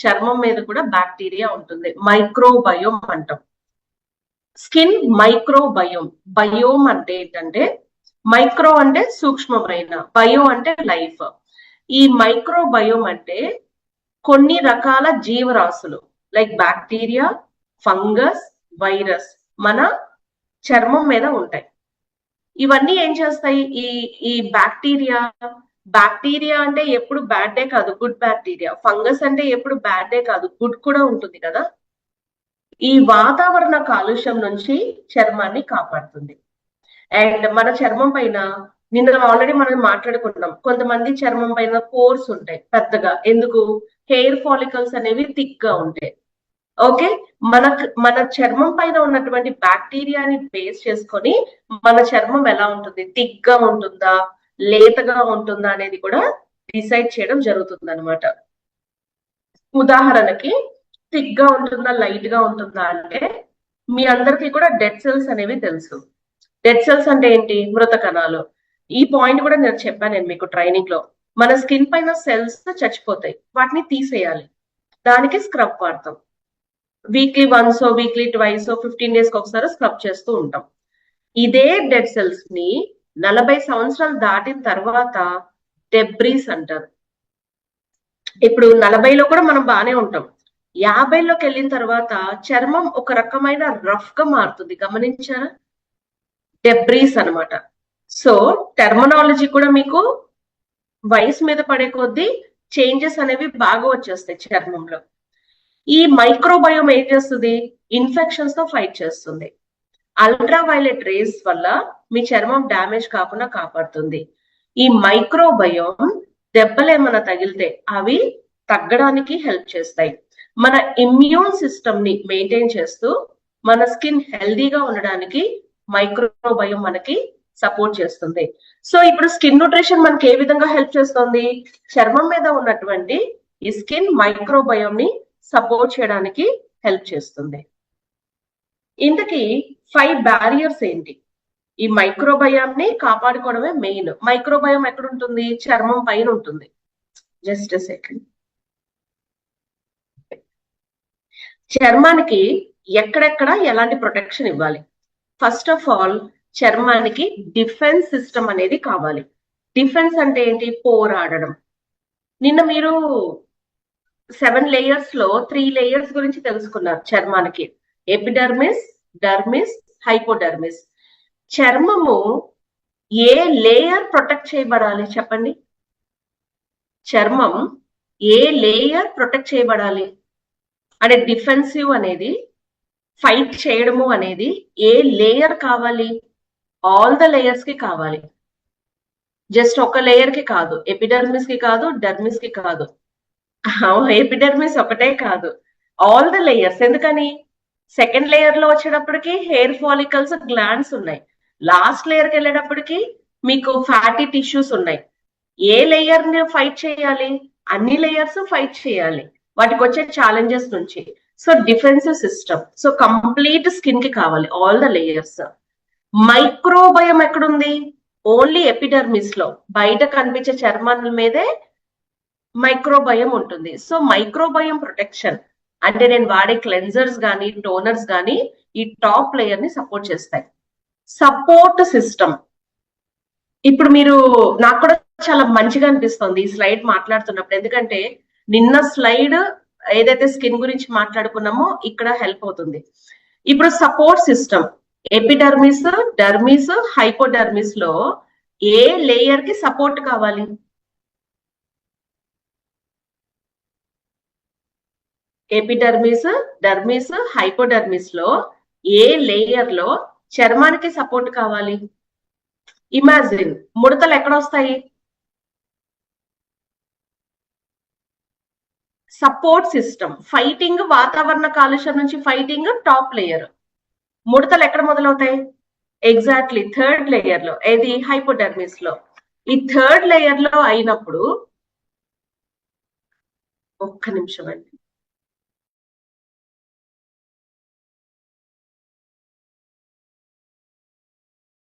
చర్మం మీద కూడా బ్యాక్టీరియా ఉంటుంది, మైక్రోబయోమ్ అంటాం. Skin microbiome. బయోమ్ అంటే ఏంటంటే, మైక్రో అంటే సూక్ష్మమైన, బయో అంటే లైఫ్. ఈ మైక్రోబయోమ్ అంటే కొన్ని రకాల జీవరాశులు లైక్ బ్యాక్టీరియా, ఫంగస్, వైరస్ మన చర్మం మీద ఉంటాయి. ఇవన్నీ ఏం చేస్తాయి, ఈ బ్యాక్టీరియా, బ్యాక్టీరియా అంటే ఎప్పుడు బ్యాడ్ డే కాదు, గుడ్ బ్యాక్టీరియా. ఫంగస్ అంటే ఎప్పుడు బ్యాడ్ డే కాదు, గుడ్ కూడా ఉంటుంది కదా. ఈ వాతావరణ కాలుష్యం నుంచి చర్మాన్ని కాపాడుతుంది. అండ్ మన చర్మం పైన నిన్న ఆల్రెడీ మనం మాట్లాడుకున్నాం, కొంతమంది చర్మం పైన పోర్స్ ఉంటాయి పెద్దగా. ఎందుకు, హెయిర్ ఫాలికల్స్ అనేవి థిక్ గా ఉంటాయి. ఓకే, మన చర్మం పైన ఉన్నటువంటి బ్యాక్టీరియాని బేస్ చేసుకొని మన చర్మం ఎలా ఉంటుంది, థిక్ గా ఉంటుందా లేతగా ఉంటుందా అనేది కూడా డిసైడ్ చేయడం జరుగుతుంది అనమాట. ఉదాహరణకి థిక్ గా ఉంటుందా లైట్ గా ఉంటుందా అంటే మీ అందరికీ కూడా డెడ్ సెల్స్ అనేవి తెలుసు. డెడ్ సెల్స్ అంటే ఏంటి? మృత కణాలు. ఈ పాయింట్ కూడా నేను చెప్పాను నేను మీకు ట్రైనింగ్ లో. మన స్కిన్ పైన సెల్స్ చచ్చిపోతాయి, వాటిని తీసేయాలి. దానికి స్క్రబ్ వాడతాం. Weekly once weekly twice 15 days కి ఒకసారి స్క్రబ్ చేస్తూ ఉంటాం. ఇదే డెడ్ సెల్స్ ని 40 సంవత్సరాలు దాటిన తర్వాత డెబ్రీస్ అంటారు. ఇప్పుడు 40లో కూడా మనం బాగానే ఉంటాం. 50లోకి వెళ్ళిన తర్వాత చర్మం ఒక రకమైన రఫ్ గా మారుతుంది, గమనించారా? డెబ్రీస్ అన్నమాట. సో టెర్మినాలజీ కూడా మీకు వయసు మీద పడే కొద్దీ చేంజెస్ అనేవి బాగా వచ్చేస్తాయి చర్మంలో. ఈ మైక్రోబయోమ్ ఏం చేస్తుంది? ఇన్ఫెక్షన్స్ తో ఫైట్ చేస్తుంది. అల్ట్రా వైలెట్ రేస్ వల్ల మీ చర్మం డ్యామేజ్ కాకుండా కాపాడుతుంది. ఈ మైక్రోబయోమ్ దెబ్బలు ఏమైనా తగిలితే అవి తగ్గడానికి హెల్ప్ చేస్తాయి. మన ఇమ్యూన్ సిస్టమ్ ని మెయింటైన్ చేస్తూ మన స్కిన్ హెల్దీగా ఉండడానికి మైక్రోబయోమ్ మనకి సపోర్ట్ చేస్తుంది. సో ఇప్పుడు స్కిన్ న్యూట్రిషన్ మనకి ఏ విధంగా హెల్ప్ చేస్తుంది? చర్మం మీద ఉన్నటువంటి ఈ స్కిన్ మైక్రోబయోమ్ ని సపోర్ట్ చేయడానికి హెల్ప్ చేస్తుంది. ఇంతకీ 5 బ్యారియర్స్ ఏంటి? ఈ మైక్రోబయోమ్ ని కాపాడుకోవడమే మెయిన్. మైక్రోబయోమ్ ఎక్కడ ఉంటుంది? చర్మం పైన ఉంటుంది. Just second. చర్మానికి ఎక్కడెక్కడ ఎలాంటి ప్రొటెక్షన్ ఇవ్వాలి? ఫస్ట్ ఆఫ్ ఆల్ చర్మానికి డిఫెన్స్ సిస్టమ్ అనేది కావాలి. డిఫెన్స్ అంటే ఏంటి? పోరాడడం. నిన్న మీరు 7 layers లో 3 layers గురించి తెలుసుకున్నారు చర్మానికి. Epidermis, dermis, hypodermis. చర్మము ఏ లేయర్ ప్రొటెక్ట్ చేయబడాలి చెప్పండి? చర్మం ఏ లేయర్ ప్రొటెక్ట్ చేయబడాలి అంటే డిఫెన్సివ్ అనేది, ఫైట్ చేయడము అనేది ఏ లేయర్ కావాలి? ఆల్ ద లేయర్స్ కి కావాలి. జస్ట్ ఒక లేయర్ కి కాదు, ఎపిడర్మిస్ కి కాదు, డర్మిస్ కి కాదు, ఎపిడర్మిస్ ఒకటే కాదు, ఆల్ ద లేయర్స్. ఎందుకని? సెకండ్ లేయర్ లో వచ్చేటప్పటికి హెయిర్ ఫాలికల్స్, గ్లాండ్స్ ఉన్నాయి. లాస్ట్ లేయర్ కి వెళ్ళేటప్పటికి మీకు ఫ్యాటీ టిష్యూస్ ఉన్నాయి. ఏ లేయర్ ని ఫైట్ చేయాలి? అన్ని లేయర్స్ ఫైట్ చేయాలి వాటికి వచ్చే ఛాలెంజెస్ నుంచి. So defensive system. So complete skin కి కావాలి ఆల్ ద లేయర్స్. మైక్రోబయం ఎక్కడుంది? ఓన్లీ ఎపిడర్మిస్ లో, బయట కనిపించే చర్మాల మీదే మైక్రోబయం ఉంటుంది. సో మైక్రోబయం ప్రొటెక్షన్ అంటే నేను వాడే క్లెన్జర్స్ కానీ టోనర్స్ కానీ ఈ టాప్ లేయర్ ని సపోర్ట్ చేస్తాయి. Support system. ఇప్పుడు మీరు, నాకు కూడా చాలా మంచిగా అనిపిస్తుంది ఈ స్లైడ్ మాట్లాడుతున్నప్పుడు, ఎందుకంటే నిన్న స్లైడ్ ఏదైతే స్కిన్ గురించి మాట్లాడుకున్నామో ఇక్కడ హెల్ప్ అవుతుంది. ఇప్పుడు support system, epidermis, dermis, hypodermis లో ఏ లేయర్ కి సపోర్ట్ కావాలి? ఎపిడర్మిస్, డర్మిస్, హైపోడర్మిస్ లో ఏ లేయర్ లో చర్మానికి సపోర్ట్ కావాలి? ఇమాజిన్, ముడతలు ఎక్కడ వస్తాయి? Support system. ఫైటింగ్, వాతావరణ కాలుష్యం నుంచి ఫైటింగ్ టాప్ లేయర్. ముడతలు ఎక్కడ మొదలవుతాయి? ఎగ్జాక్ట్లీ థర్డ్ లేయర్ లో. ఏది? హైపోడర్మిస్ లో. ఈ థర్డ్ లేయర్ లో అయినప్పుడు, ఒక్క నిమిషం అండి,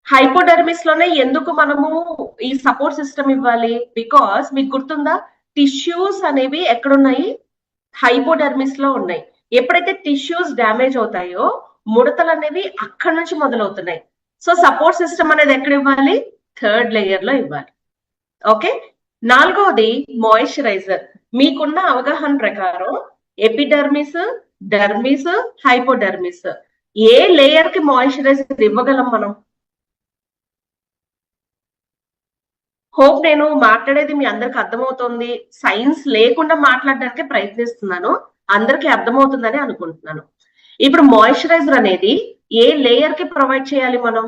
హైపోడర్మిస్ లోనే ఎందుకు మనము ఈ సపోర్ట్ సిస్టమ్ ఇవ్వాలి? బికాస్ మీకు గుర్తుందా, టిష్యూస్ అనేవి ఎక్కడున్నాయి? హైపోడర్మిస్ లో ఉన్నాయి. ఎప్పుడైతే టిష్యూస్ డ్యామేజ్ అవుతాయో ముడతలు అనేవి అక్కడి నుంచి మొదలవుతున్నాయి. సో సపోర్ట్ సిస్టమ్ అనేది ఎక్కడ ఇవ్వాలి? థర్డ్ లేయర్ లో ఇవ్వాలి. ఓకే. నాలుగవది మాయిశ్చరైజర్. మీకున్న అవగాహన ప్రకారం ఎపిడర్మిస్, డర్మిస్, హైపోడర్మిస్ ఏ లేయర్ కి మాయిశ్చరైజర్ ఇవ్వగలం మనం? హోప్ నేను మాట్లాడేది మీ అందరికి అర్థమవుతుంది. సైన్స్ లేకుండా మాట్లాడడానికి ప్రయత్నిస్తున్నాను, అందరికి అర్థమవుతుందని అనుకుంటున్నాను. ఇప్పుడు మాయిశ్చరైజర్ అనేది ఏ లేయర్ కి ప్రొవైడ్ చేయాలి మనం?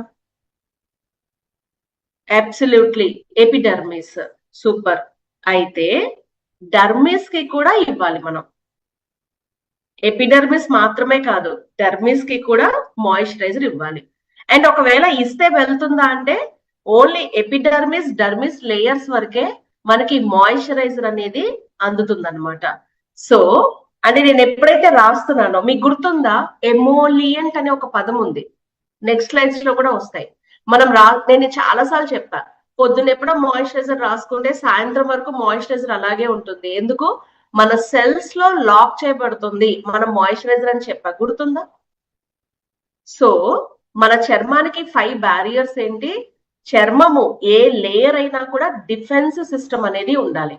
Absolutely epidermis. సూపర్. అయితే డర్మిస్ కి కూడా ఇవ్వాలి మనం. ఎపిడర్మిస్ మాత్రమే కాదు, డర్మిస్ కి కూడా మాయిశ్చరైజర్ ఇవ్వాలి. అండ్ ఒకవేళ ఇస్తే వెళ్తుందా అంటే ఓన్లీ ఎపిడర్మిస్, డర్మిస్ లేయర్స్ వరకే మనకి మాయిశ్చరైజర్ అనేది అందుతుంది అనమాట. సో అంటే నేను ఎప్పుడైతే రాస్తున్నానో మీకు గుర్తుందా, ఎమోలియంట్ అనే ఒక పదం ఉంది, నెక్స్ట్ స్లైడ్స్ లో కూడా వస్తాయి. నేను చాలా సార్లు చెప్పా, పొద్దున్న ఎప్పుడో మాయిశ్చరైజర్ రాసుకుంటే సాయంత్రం వరకు మాయిశ్చరైజర్ అలాగే ఉంటుంది. ఎందుకు? మన సెల్స్ లో లాక్ చేయబడుతుంది మన మాయిశ్చరైజర్ అని చెప్పా, గుర్తుందా? సో మన చర్మానికి 5 బ్యారియర్స్ ఏంటి? చర్మము ఏ లేయర్ అయినా కూడా డిఫెన్స్ సిస్టమ్ అనేది ఉండాలి.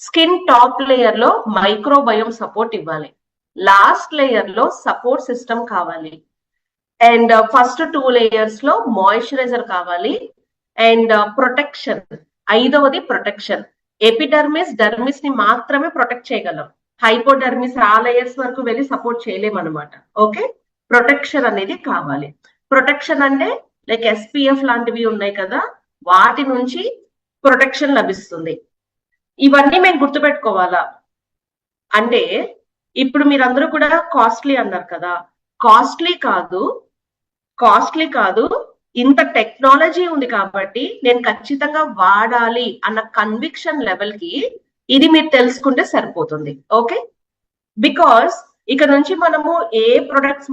స్కిన్ టాప్ లేయర్ లో మైక్రోబయోమ్ సపోర్ట్ ఇవ్వాలి, లాస్ట్ లేయర్ లో సపోర్ట్ సిస్టమ్ కావాలి, అండ్ ఫస్ట్ 2 లేయర్స్ లో మాయిశ్చరైజర్ కావాలి, అండ్ ప్రొటెక్షన్. 5వది ప్రొటెక్షన్. ఎపిడర్మిస్ డర్మిస్ ని మాత్రమే ప్రొటెక్ట్ చేయగలం, హైపోడర్మిస్ ఆ లేయర్స్ వరకు వెళ్ళి సపోర్ట్ చేయలేమన్నమాట. ఓకే, ప్రొటెక్షన్ అనేది కావాలి. ప్రొటెక్షన్ అంటే లైక్ SPF లాంటివి ఉన్నాయి కదా, వాటి నుంచి ప్రొటెక్షన్ లభిస్తుంది. ఇవన్నీ మేము గుర్తుపెట్టుకోవాలా? అంటే ఇప్పుడు మీరందరూ కూడా కాస్ట్లీ అన్నారు కదా, కాస్ట్లీ కాదు, ఇంత టెక్నాలజీ ఉంది కాబట్టి నేను ఖచ్చితంగా వాడాలి అన్న కన్విక్షన్ లెవెల్ కి ఇది మీరు తెలుసుకుంటే సరిపోతుంది. ఓకే, బికాస్ ఇక నుంచి మనము ఏ ప్రొడక్ట్స్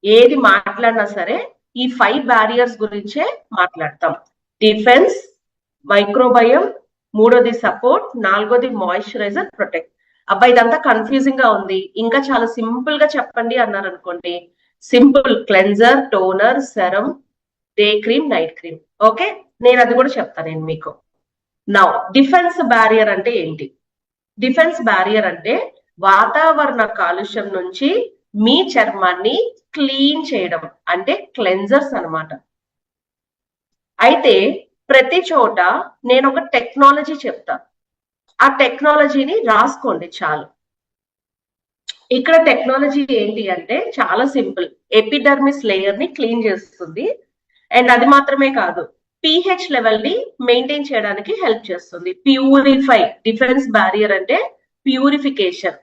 ఏది మాట్లాడినా సరే ఈ 5 బ్యారియర్స్ గురించే మాట్లాడతాం. డిఫెన్స్, మైక్రోబయం, 3వది సపోర్ట్, 4వది మాయిశ్చరైజర్, ప్రొటెక్ట్. అబ్బాయి ఇదంతా కన్ఫ్యూజింగ్ గా ఉంది, ఇంకా చాలా సింపుల్ గా చెప్పండి అన్నారు అనుకోండి, simple cleanser, toner, serum, day cream, night cream. Okay, నేను అది కూడా చెప్తాను మీకు. నౌ డిఫెన్స్ బ్యారియర్ అంటే ఏంటి? డిఫెన్స్ బ్యారియర్ అంటే వాతావరణ కాలుష్యం నుంచి మీ చర్మాన్ని క్లీన్ చేయడం, అంటే క్లెన్జర్స్ అన్నమాట. అయితే ప్రతి చోట నేను ఒక టెక్నాలజీ చెప్తా, ఆ టెక్నాలజీని రాసుకోండి చాలు. ఇక్కడ టెక్నాలజీ ఏంటి అంటే చాలా సింపుల్, ఎపిడర్మిస్ లేయర్ ని క్లీన్ చేస్తుంది, అండ్ అది మాత్రమే కాదు, pH లెవెల్ ని మెయింటైన్ చేయడానికి హెల్ప్ చేస్తుంది. ప్యూరిఫై, డిఫెన్స్ బ్యారియర్ అంటే ప్యూరిఫికేషన్.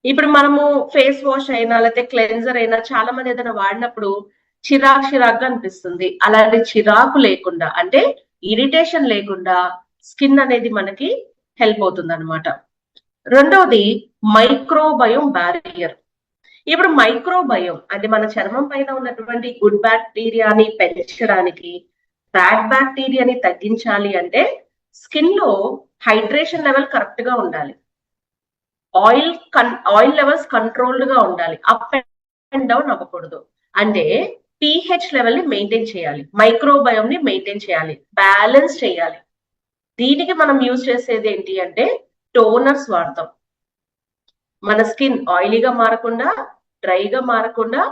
ఇప్పుడు మనము ఫేస్ వాష్ అయినా లేకపోతే క్లెన్జర్ అయినా చాలా మంది ఏదైనా వాడినప్పుడు చిరాకుగా అనిపిస్తుంది. అలాంటి చిరాకు లేకుండా, అంటే ఇరిటేషన్ లేకుండా స్కిన్ అనేది మనకి హెల్ప్ అవుతుంది అనమాట. రెండవది మైక్రోబయోమ్ బ్యారియర్. ఇప్పుడు మైక్రోబయోమ్ అంటే మన చర్మం పైన ఉన్నటువంటి గుడ్ బ్యాక్టీరియాని పెంచడానికి, బ్యాడ్ బ్యాక్టీరియాని తగ్గించాలి అంటే స్కిన్ లో హైడ్రేషన్ లెవెల్ కరెక్ట్ గా ఉండాలి, ఆయిల్ లెవెల్స్ కంట్రోల్డ్ గా ఉండాలి, అప్ అండ్ డౌన్ అవ్వకూడదు. అంటే pH లెవెల్ ని మెయింటైన్ చేయాలి, మైక్రోబయోమ్ ని మెయింటైన్ చేయాలి, బ్యాలెన్స్ చేయాలి. దీనికి మనం యూజ్ చేసేది ఏంటి అంటే టోనర్స్ వాడతాం. మన స్కిన్ ఆయిలీగా మారకుండా, డ్రైగా మారకుండా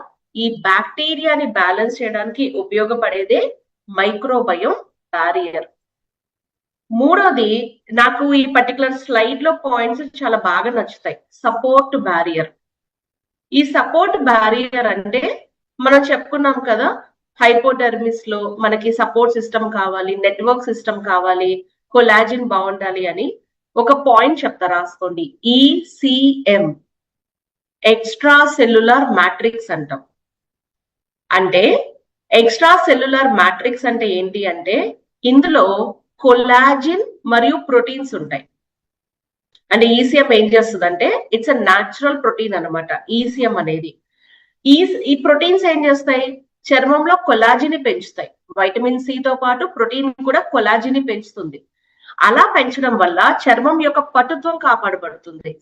ఈ బ్యాక్టీరియాని బ్యాలెన్స్ చేయడానికి ఉపయోగపడేదే మైక్రోబయోమ్ బ్యారియర్. మూడోది, నాకు ఈ పర్టికులర్ స్లైడ్ లో పాయింట్స్ చాలా బాగా నచ్చుతాయి, సపోర్ట్ బ్యారియర్. ఈ సపోర్ట్ బ్యారియర్ అంటే మనం చెప్పుకున్నాం కదా, హైపోడర్మిస్ లో మనకి సపోర్ట్ సిస్టమ్ కావాలి, నెట్వర్క్ సిస్టమ్ కావాలి, కొలాజిన్ బాగుండాలి అని. ఒక పాయింట్ చెప్తా, రాసుకోండి, ECM, ఎక్స్ట్రా సెల్యులార్ మ్యాట్రిక్స్ అంటాం. అంటే ఎక్స్ట్రా సెల్యులార్ మ్యాట్రిక్స్ అంటే ఏంటి అంటే ఇందులో కొలాజిన్ మరియు ప్రోటీన్స్ ఉంటాయి. అంటే ECM ఏం చేస్తుంది అంటే ఇట్స్ అ న్యాచురల్ ప్రోటీన్ అనమాట. ECM అనేది ఈ ప్రోటీన్స్ ఏం చేస్తాయి? చర్మంలో కొలాజిన్ పెంచుతాయి. వైటమిన్ సి తో పాటు ప్రోటీన్ కూడా కొలాజిన్ పెంచుతుంది. అలా పెంచడం వల్ల చర్మం యొక్క పటుత్వం కాపాడబడుతుంది.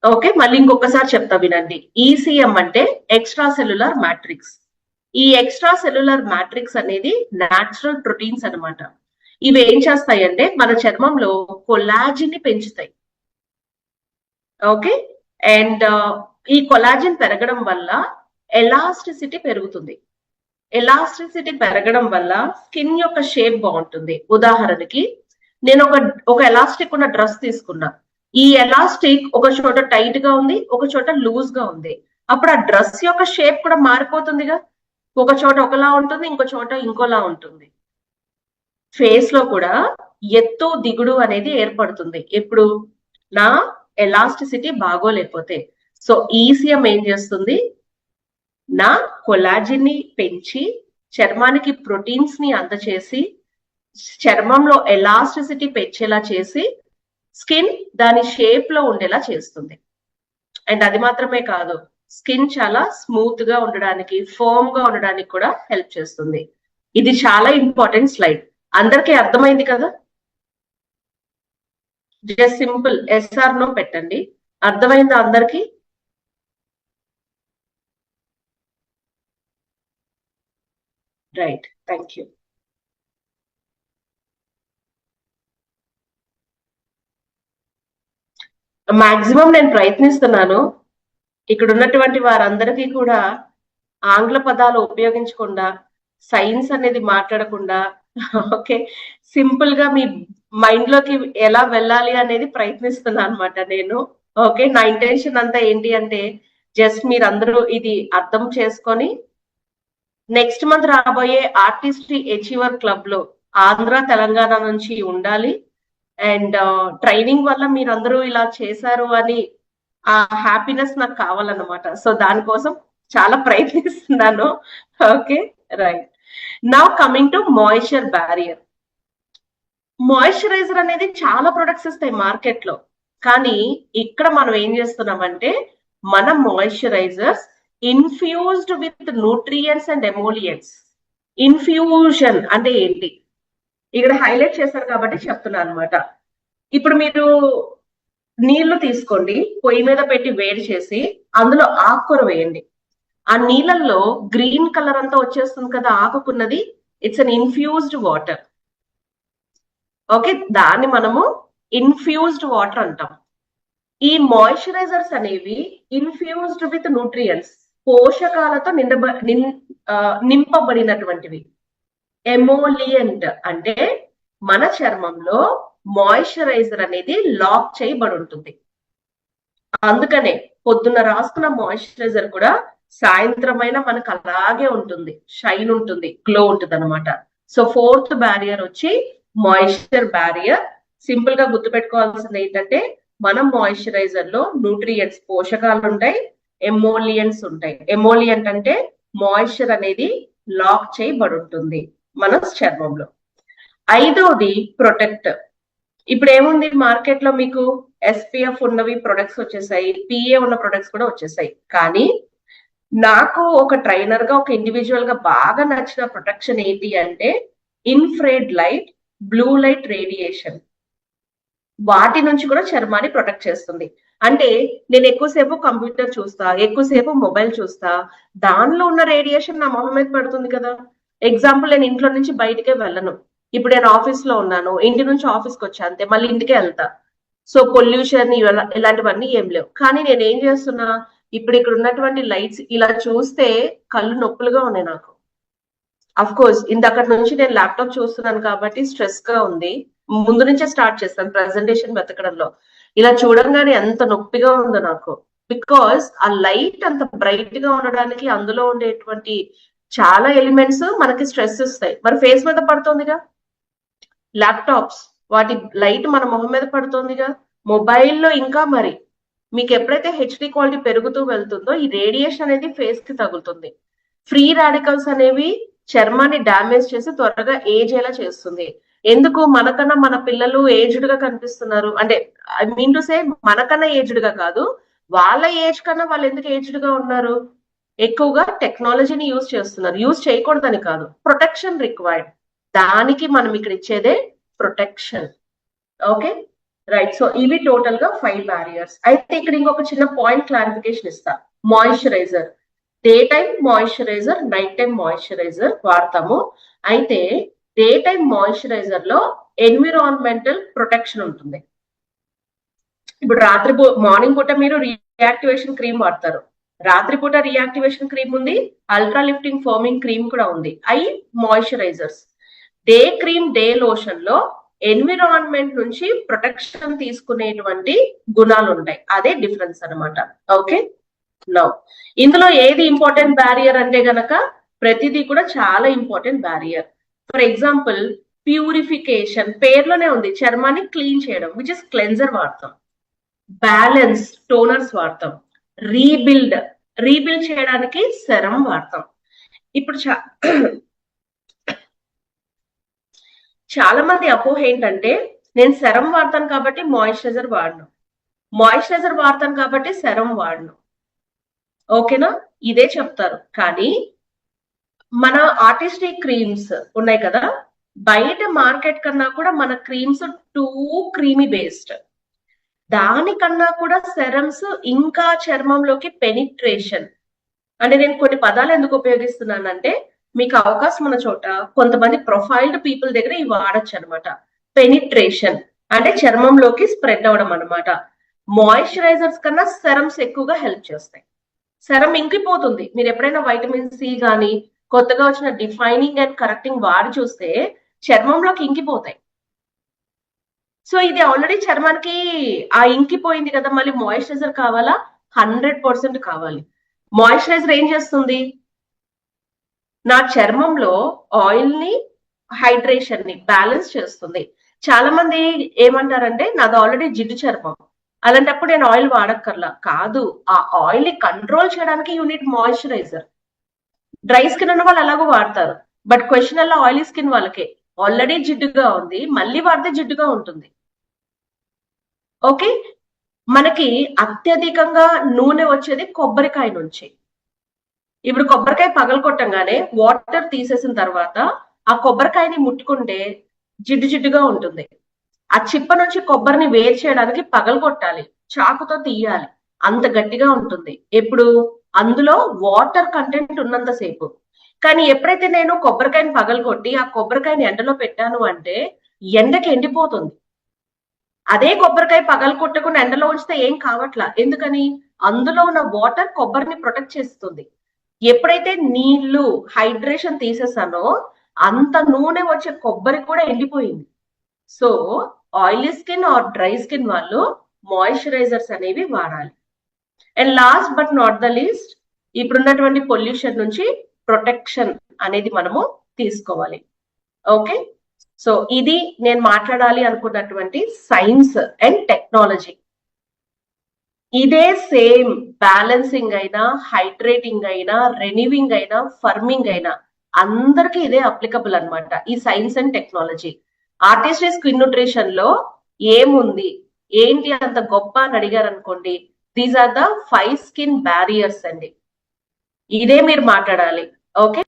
ఓకే, మళ్ళీ ఇంకొకసారి చెప్తా వినండి. ECM అంటే ఎక్స్ట్రా సెల్యులార్ మ్యాట్రిక్స్. ఈ ఎక్స్ట్రా సెల్యులార్ మ్యాట్రిక్స్ అనేది న్యాచురల్ ప్రోటీన్స్ అనమాట. ఇవి ఏం చేస్తాయంటే మన చర్మంలో కొలాజిన్ ని పెంచుతాయి. ఓకే, అండ్ ఈ కొలాజిన్ పెరగడం వల్ల ఎలాస్టిసిటీ పెరుగుతుంది. ఎలాస్టిసిటీ పెరగడం వల్ల స్కిన్ యొక్క షేప్ బాగుంటుంది. ఉదాహరణకి నేను ఒక ఎలాస్టిక్ ఉన్న డ్రెస్ తీసుకున్నా, ఈ ఎలాస్టిక్ ఒక చోట టైట్ గా ఉంది, ఒక చోట లూజ్ గా ఉంది. అప్పుడు ఆ డ్రెస్ యొక్క షేప్ కూడా మారిపోతుందిగా, ఒక చోట ఒకలా ఉంటుంది, ఇంకో చోట ఇంకోలా ఉంటుంది. ఫేస్ లో కూడా ఎత్తు దిగుడు అనేది ఏర్పడుతుంది ఎప్పుడు నా ఎలాస్టిసిటీ బాగోలేకపోతే. సో ECM ఏం చేస్తుంది? నా కొలాజిన్ ని పెంచి చర్మానికి ప్రోటీన్స్ ని అందచేసి చర్మంలో ఎలాస్టిసిటీ పెంచేలా చేసి స్కిన్ దాని షేప్ లో ఉండేలా చేస్తుంది. అండ్ అది మాత్రమే కాదు, స్కిన్ చాలా స్మూత్ గా ఉండడానికి, ఫర్మ్ గా ఉండడానికి కూడా హెల్ప్ చేస్తుంది. ఇది చాలా ఇంపార్టెంట్ స్లైడ్. అందరికీ అర్థమైంది కదా? జస్ట్ సింపుల్ ఎస్ఆర్ నో పెట్టండి. అర్థమైందా అందరికి? Right, thank you. మాక్సిమం నేను ప్రయత్నిస్తున్నాను ఇక్కడ ఉన్నటువంటి వారందరికీ కూడా ఆంగ్ల పదాలు ఉపయోగించకుండా, సైన్స్ అనేది మాట్లాడకుండా, ఓకే, సింపుల్ గా మీ మైండ్ లోకి ఎలా వెళ్ళాలి అనేది ప్రయత్నిస్తున్నాను అనమాట నేను. ఓకే, నా ఇంటెన్షన్ అంతా ఏంటి అంటే జస్ట్ మీరందరూ ఇది అర్థం చేసుకొని నెక్స్ట్ మంత్ రాబోయే ఆర్టిస్ట్రీ అచీవర్ క్లబ్ లో ఆంధ్ర తెలంగాణ నుంచి ఉండాలి. అండ్ ట్రైనింగ్ వల్ల మీరందరూ ఇలా చేశారు అని ఆ హ్యాపీనెస్ నాకు కావాలన్నమాట. సో దానికోసం చాలా ప్రయత్నిస్తున్నాను. Okay, right. Now coming to moisture barrier. Moisturiser అనేది చాలా ప్రొడక్ట్స్ ఇస్తాయి మార్కెట్ లో, కానీ ఇక్కడ మనం ఏం చేస్తున్నామంటే మన moisturizers infused with nutrients and emollients. Infusion అంటే ఏంటి ఇక్కడ హైలైట్ చేశారు కాబట్టి చెప్తున్నాను అనమాట. ఇప్పుడు మీరు నీళ్లు తీసుకోండి, పొయ్యి మీద పెట్టి వేడి చేసి అందులో ఆకుకూర వేయండి. ఆ నీళ్ళల్లో గ్రీన్ కలర్ అంతా వచ్చేస్తుంది కదా ఆకుకున్నది, it's an infused water. Okay, దాన్ని మనము ఇన్ఫ్యూజ్డ్ వాటర్ అంటాం. ఈ మాయిశ్చరైజర్స్ అనేవి ఇన్ఫ్యూజ్డ్ విత్ న్యూట్రియంట్స్, పోషకాలతో నింపబడినటువంటివి. ఎమోలియంట్ అంటే మన చర్మంలో మాయిశ్చరైజర్ అనేది లాక్ చేయబడి ఉంటుంది. అందుకనే పొద్దున్న రాసుకున్న మాయిశ్చరైజర్ కూడా సాయంత్రం అయినా మనకు అలాగే ఉంటుంది, షైన్ ఉంటుంది, గ్లో ఉంటుంది అనమాట. సో ఫోర్త్ బ్యారియర్ వచ్చి మాయిశ్చర్ బ్యారియర్. సింపుల్ గా గుర్తుపెట్టుకోవాల్సింది ఏంటంటే మనం మాయిశ్చరైజర్ లో న్యూట్రియంట్స్, పోషకాలు ఉంటాయి, ఎమోలియంట్స్ ఉంటాయి. ఎమోలియంట్ అంటే మాయిశ్చర్ అనేది లాక్ చేయబడి ఉంటుంది మన చర్మంలో. ఐదవది ప్రొటెక్ట్. ఇప్పుడు ఏముంది మార్కెట్ లో మీకు ఎస్పీఎఫ్ ఉన్నవి ప్రొడక్ట్స్ వచ్చేసాయి, పిఏ ఉన్న ప్రొడక్ట్స్ కూడా వచ్చేసాయి. కానీ నాకు ఒక ట్రైనర్ గా, ఒక ఇండివిజువల్ గా బాగా నచ్చిన ప్రొటెక్షన్ ఏంటి అంటే infrared light, blue light radiation. వాటి నుంచి కూడా చర్మాన్ని ప్రొటెక్ట్ చేస్తుంది. అంటే నేను ఎక్కువసేపు కంప్యూటర్ చూస్తా, ఎక్కువసేపు మొబైల్ చూస్తా, దానిలో ఉన్న రేడియేషన్ నా మొహం మీద పడుతుంది కదా. ఎగ్జాంపుల్, నేను ఇంట్లో నుంచి బయటకే వెళ్ళను. ఇప్పుడు నేను ఆఫీస్ లో ఉన్నాను, ఇంటి నుంచి ఆఫీస్కి వచ్చా అంతే, మళ్ళీ ఇంటికే వెళ్తా. సో పొల్యూషన్ ఇలాంటివన్నీ ఏం లేవు. కానీ నేను ఏం చేస్తున్నా, ఇప్పుడు ఇక్కడ ఉన్నటువంటి లైట్స్ ఇలా చూస్తే కళ్ళు నొప్పులుగా ఉన్నాయి నాకు. అఫ్ కోర్స్ ఇందక్కడి నుంచి నేను ల్యాప్టాప్ చూస్తున్నాను కాబట్టి స్ట్రెస్ గా ఉంది. ముందు నుంచే స్టార్ట్ చేస్తాను ప్రెజెంటేషన్ వెతకడంలో. ఇలా చూడంగానే ఎంత నొప్పిగా ఉందో నాకు. బికాస్ ఆ లైట్ అంత బ్రైట్ గా ఉండడానికి అందులో ఉండేటువంటి చాలా ఎలిమెంట్స్ మనకి స్ట్రెస్ ఇస్తాయి. మరి ఫేస్ మీద పడుతుందిగా, ల్యాప్టాప్స్ వాటి లైట్ మన మొహం మీద పడుతుందిగా, మొబైల్లో ఇంకా మరి మీకు ఎప్పుడైతే హెచ్డి క్వాలిటీ పెరుగుతూ వెళ్తుందో ఈ రేడియేషన్ అనేది ఫేస్ కి తగులుతుంది. ఫ్రీ రాడికల్స్ అనేవి చర్మాన్ని డ్యామేజ్ చేసి త్వరగా ఏజ్ ఎలా చేస్తుంది. ఎందుకు మనకన్నా మన పిల్లలు ఏజ్డ్ గా కనిపిస్తున్నారు అంటే, ఐ మీన్ టు సే మనకన్నా ఏజ్డ్ గా కాదు, వాళ్ళ ఏజ్ కన్నా వాళ్ళు ఎందుకు ఏజ్డ్ గా ఉన్నారు, ఎక్కువగా టెక్నాలజీని యూజ్ చేస్తున్నారు. యూజ్ చేయకూడదని కాదు, ప్రొటెక్షన్ రిక్వైర్డ్. దానికి మనం ఇక్కడ ఇచ్చేదే ప్రొటెక్షన్. Okay, right. సో ఇవి టోటల్ గా 5 బ్యారియర్స్. అయితే ఇక్కడ ఇంకొక చిన్న పాయింట్ క్లారిఫికేషన్ ఇస్తా. Moisturizer, day time moisturizer, night time moisturizer వాడతాము. అయితే డే టైం మాయిశ్చరైజర్ లో ఎన్విరాన్మెంటల్ ప్రొటెక్షన్ ఉంటుంది. ఇప్పుడు మార్నింగ్ పూట మీరు రియాక్టివేషన్ క్రీమ్ వాడతారు, రాత్రిపూట రియాక్టివేషన్ క్రీమ్ ఉంది, అల్ట్రా లిఫ్టింగ్ ఫోమింగ్ క్రీమ్ కూడా ఉంది. అవి moisturizers. Day cream, day lotion లో ఎన్విరాన్మెంట్ నుంచి ప్రొటెక్షన్ తీసుకునేటువంటి గుణాలు ఉంటాయి. అదే డిఫరెన్స్ అనమాట. ఓకే, నౌ ఇందులో ఏది ఇంపార్టెంట్ బ్యారియర్ అంటే గనక ప్రతిదీ కూడా చాలా important barrier. For example purification, పేర్లోనే ఉంది, చర్మాన్ని క్లీన్ చేయడం, విచ్ ఇస్ క్లెన్జర్ వాడతాం. బ్యాలెన్స్, టోనర్స్ వాడతాం. రీబిల్డ్ చేయడానికి సెరం వాడతాం. ఇప్పుడు చాలా మంది అపోహ ఏంటంటే నేను సెరం వాడతాను కాబట్టి మాయిశ్చరైజర్ వాడను, మాయిశ్చరైజర్ వాడతాను కాబట్టి సెరం వాడను. ఓకేనా? ఇదే చెప్తారు. కానీ మన ఆర్టిస్టిక్ క్రీమ్స్ ఉన్నాయి కదా, బయట మార్కెట్ కన్నా కూడా మన క్రీమ్స్ టూ క్రీమీ బేస్డ్. దానికన్నా కూడా సెరమ్స్ ఇంకా చర్మంలోకి పెనిట్రేషన్. అంటే నేను కొన్ని పదాలు ఎందుకు ఉపయోగిస్తున్నానంటే, మీకు అవకాశం ఉన్న చోట కొంతమంది ప్రొఫైల్డ్ పీపుల్ దగ్గర ఇవి వాడచ్చు అనమాట. పెనిట్రేషన్ అంటే చర్మంలోకి స్ప్రెడ్ అవ్వడం అనమాట. మాయిశ్చరైజర్స్ కన్నా సెరమ్స్ ఎక్కువగా హెల్ప్ చేస్తాయి. సెరం ఇంకిపోతుంది. మీరు ఎప్పుడైనా వైటమిన్ సి కానీ కొత్తగా వచ్చిన డిఫైనింగ్ అండ్ కరెక్టింగ్ వాడి చూస్తే చర్మంలోకి ఇంకిపోతాయి. సో ఇది ఆల్రెడీ చర్మానికి ఆ ఇంకిపోయింది కదా, మళ్ళీ మాయిశ్చరైజర్ కావాలా? 100% కావాలి. మాయిశ్చరైజర్ ఏం చేస్తుంది? నా చర్మంలో ఆయిల్ ని, హైడ్రేషన్ ని బ్యాలెన్స్ చేస్తుంది. చాలా మంది ఏమంటారంటే, నాది ఆల్రెడీ జిడ్డు చర్మం, అలాంటప్పుడు నేను ఆయిల్ వాడక్కర్లా. కాదు, ఆ ఆయిల్ ని కంట్రోల్ చేయడానికి యూనిట్ మాయిశ్చరైజర్. డ్రై స్కిన్ ఉన్న వాళ్ళు అలాగూ వాడతారు, బట్ క్వశ్చన్ అలా ఆయిలీ స్కిన్ వాళ్ళకే. ఆల్రెడీ జిడ్డుగా ఉంది, మళ్ళీ వాడితే జిడ్డుగా ఉంటుంది. ఓకే, మనకి అత్యధికంగా నూనె వచ్చేది కొబ్బరికాయ నుంచి. ఇప్పుడు కొబ్బరికాయ పగలగొట్టంగానే వాటర్ తీసేసిన తర్వాత ఆ కొబ్బరికాయని ముట్టుకుంటే జిడ్డు జిడ్డుగా ఉంటుంది. ఆ చిప్ప నుంచి కొబ్బరిని వేరు చేయడానికి పగలగొట్టాలి, చాకుతో తీయాలి, అంత గట్టిగా ఉంటుంది. ఎప్పుడు? అందులో వాటర్ కంటెంట్ ఉన్నంతసేపు. కానీ ఎప్పుడైతే నేను కొబ్బరికాయని పగలగొట్టి ఆ కొబ్బరికాయని ఎండలో పెట్టాను అంటే ఎండకి ఎండిపోతుంది. అదే కొబ్బరికాయ పగలగొట్టకుండా ఎండలో ఉంచితే ఏం కావట్లా. ఎందుకని? అందులో ఉన్న వాటర్ కొబ్బరిని ప్రొటెక్ట్ చేస్తుంది. ఎప్పుడైతే నీళ్లు, హైడ్రేషన్ తీసేసానో అంత నూనె వచ్చే కొబ్బరి కూడా ఎండిపోయింది. So oily skin or dry skin వాళ్ళు మాయిశ్చరైజర్స్ అనేవి వాడాలి. And last but not the least, ఇప్పుడున్నటువంటి పొల్యూషన్ నుంచి ప్రొటెక్షన్ అనేది మనము తీసుకోవాలి. ఓకే, సో ఇది నేను మాట్లాడాలి అనుకున్నటువంటి సైన్స్ అండ్ టెక్నాలజీ. ఇదే సేమ్ బ్యాలెన్సింగ్ అయినా, హైడ్రేటింగ్ అయినా, రెన్యూవింగ్ అయినా, ఫర్మింగ్ అయినా అందరికి ఇదే అప్లికబుల్ అనమాట, ఈ science and technology. Artistic skin nutrition లో ఏముంది, ఏంటి అంత గొప్ప అని అడిగారు అనుకోండి, these are the 5 skin barriers అండి. ఇదే మీరు మాట్లాడాలి. ఓకే.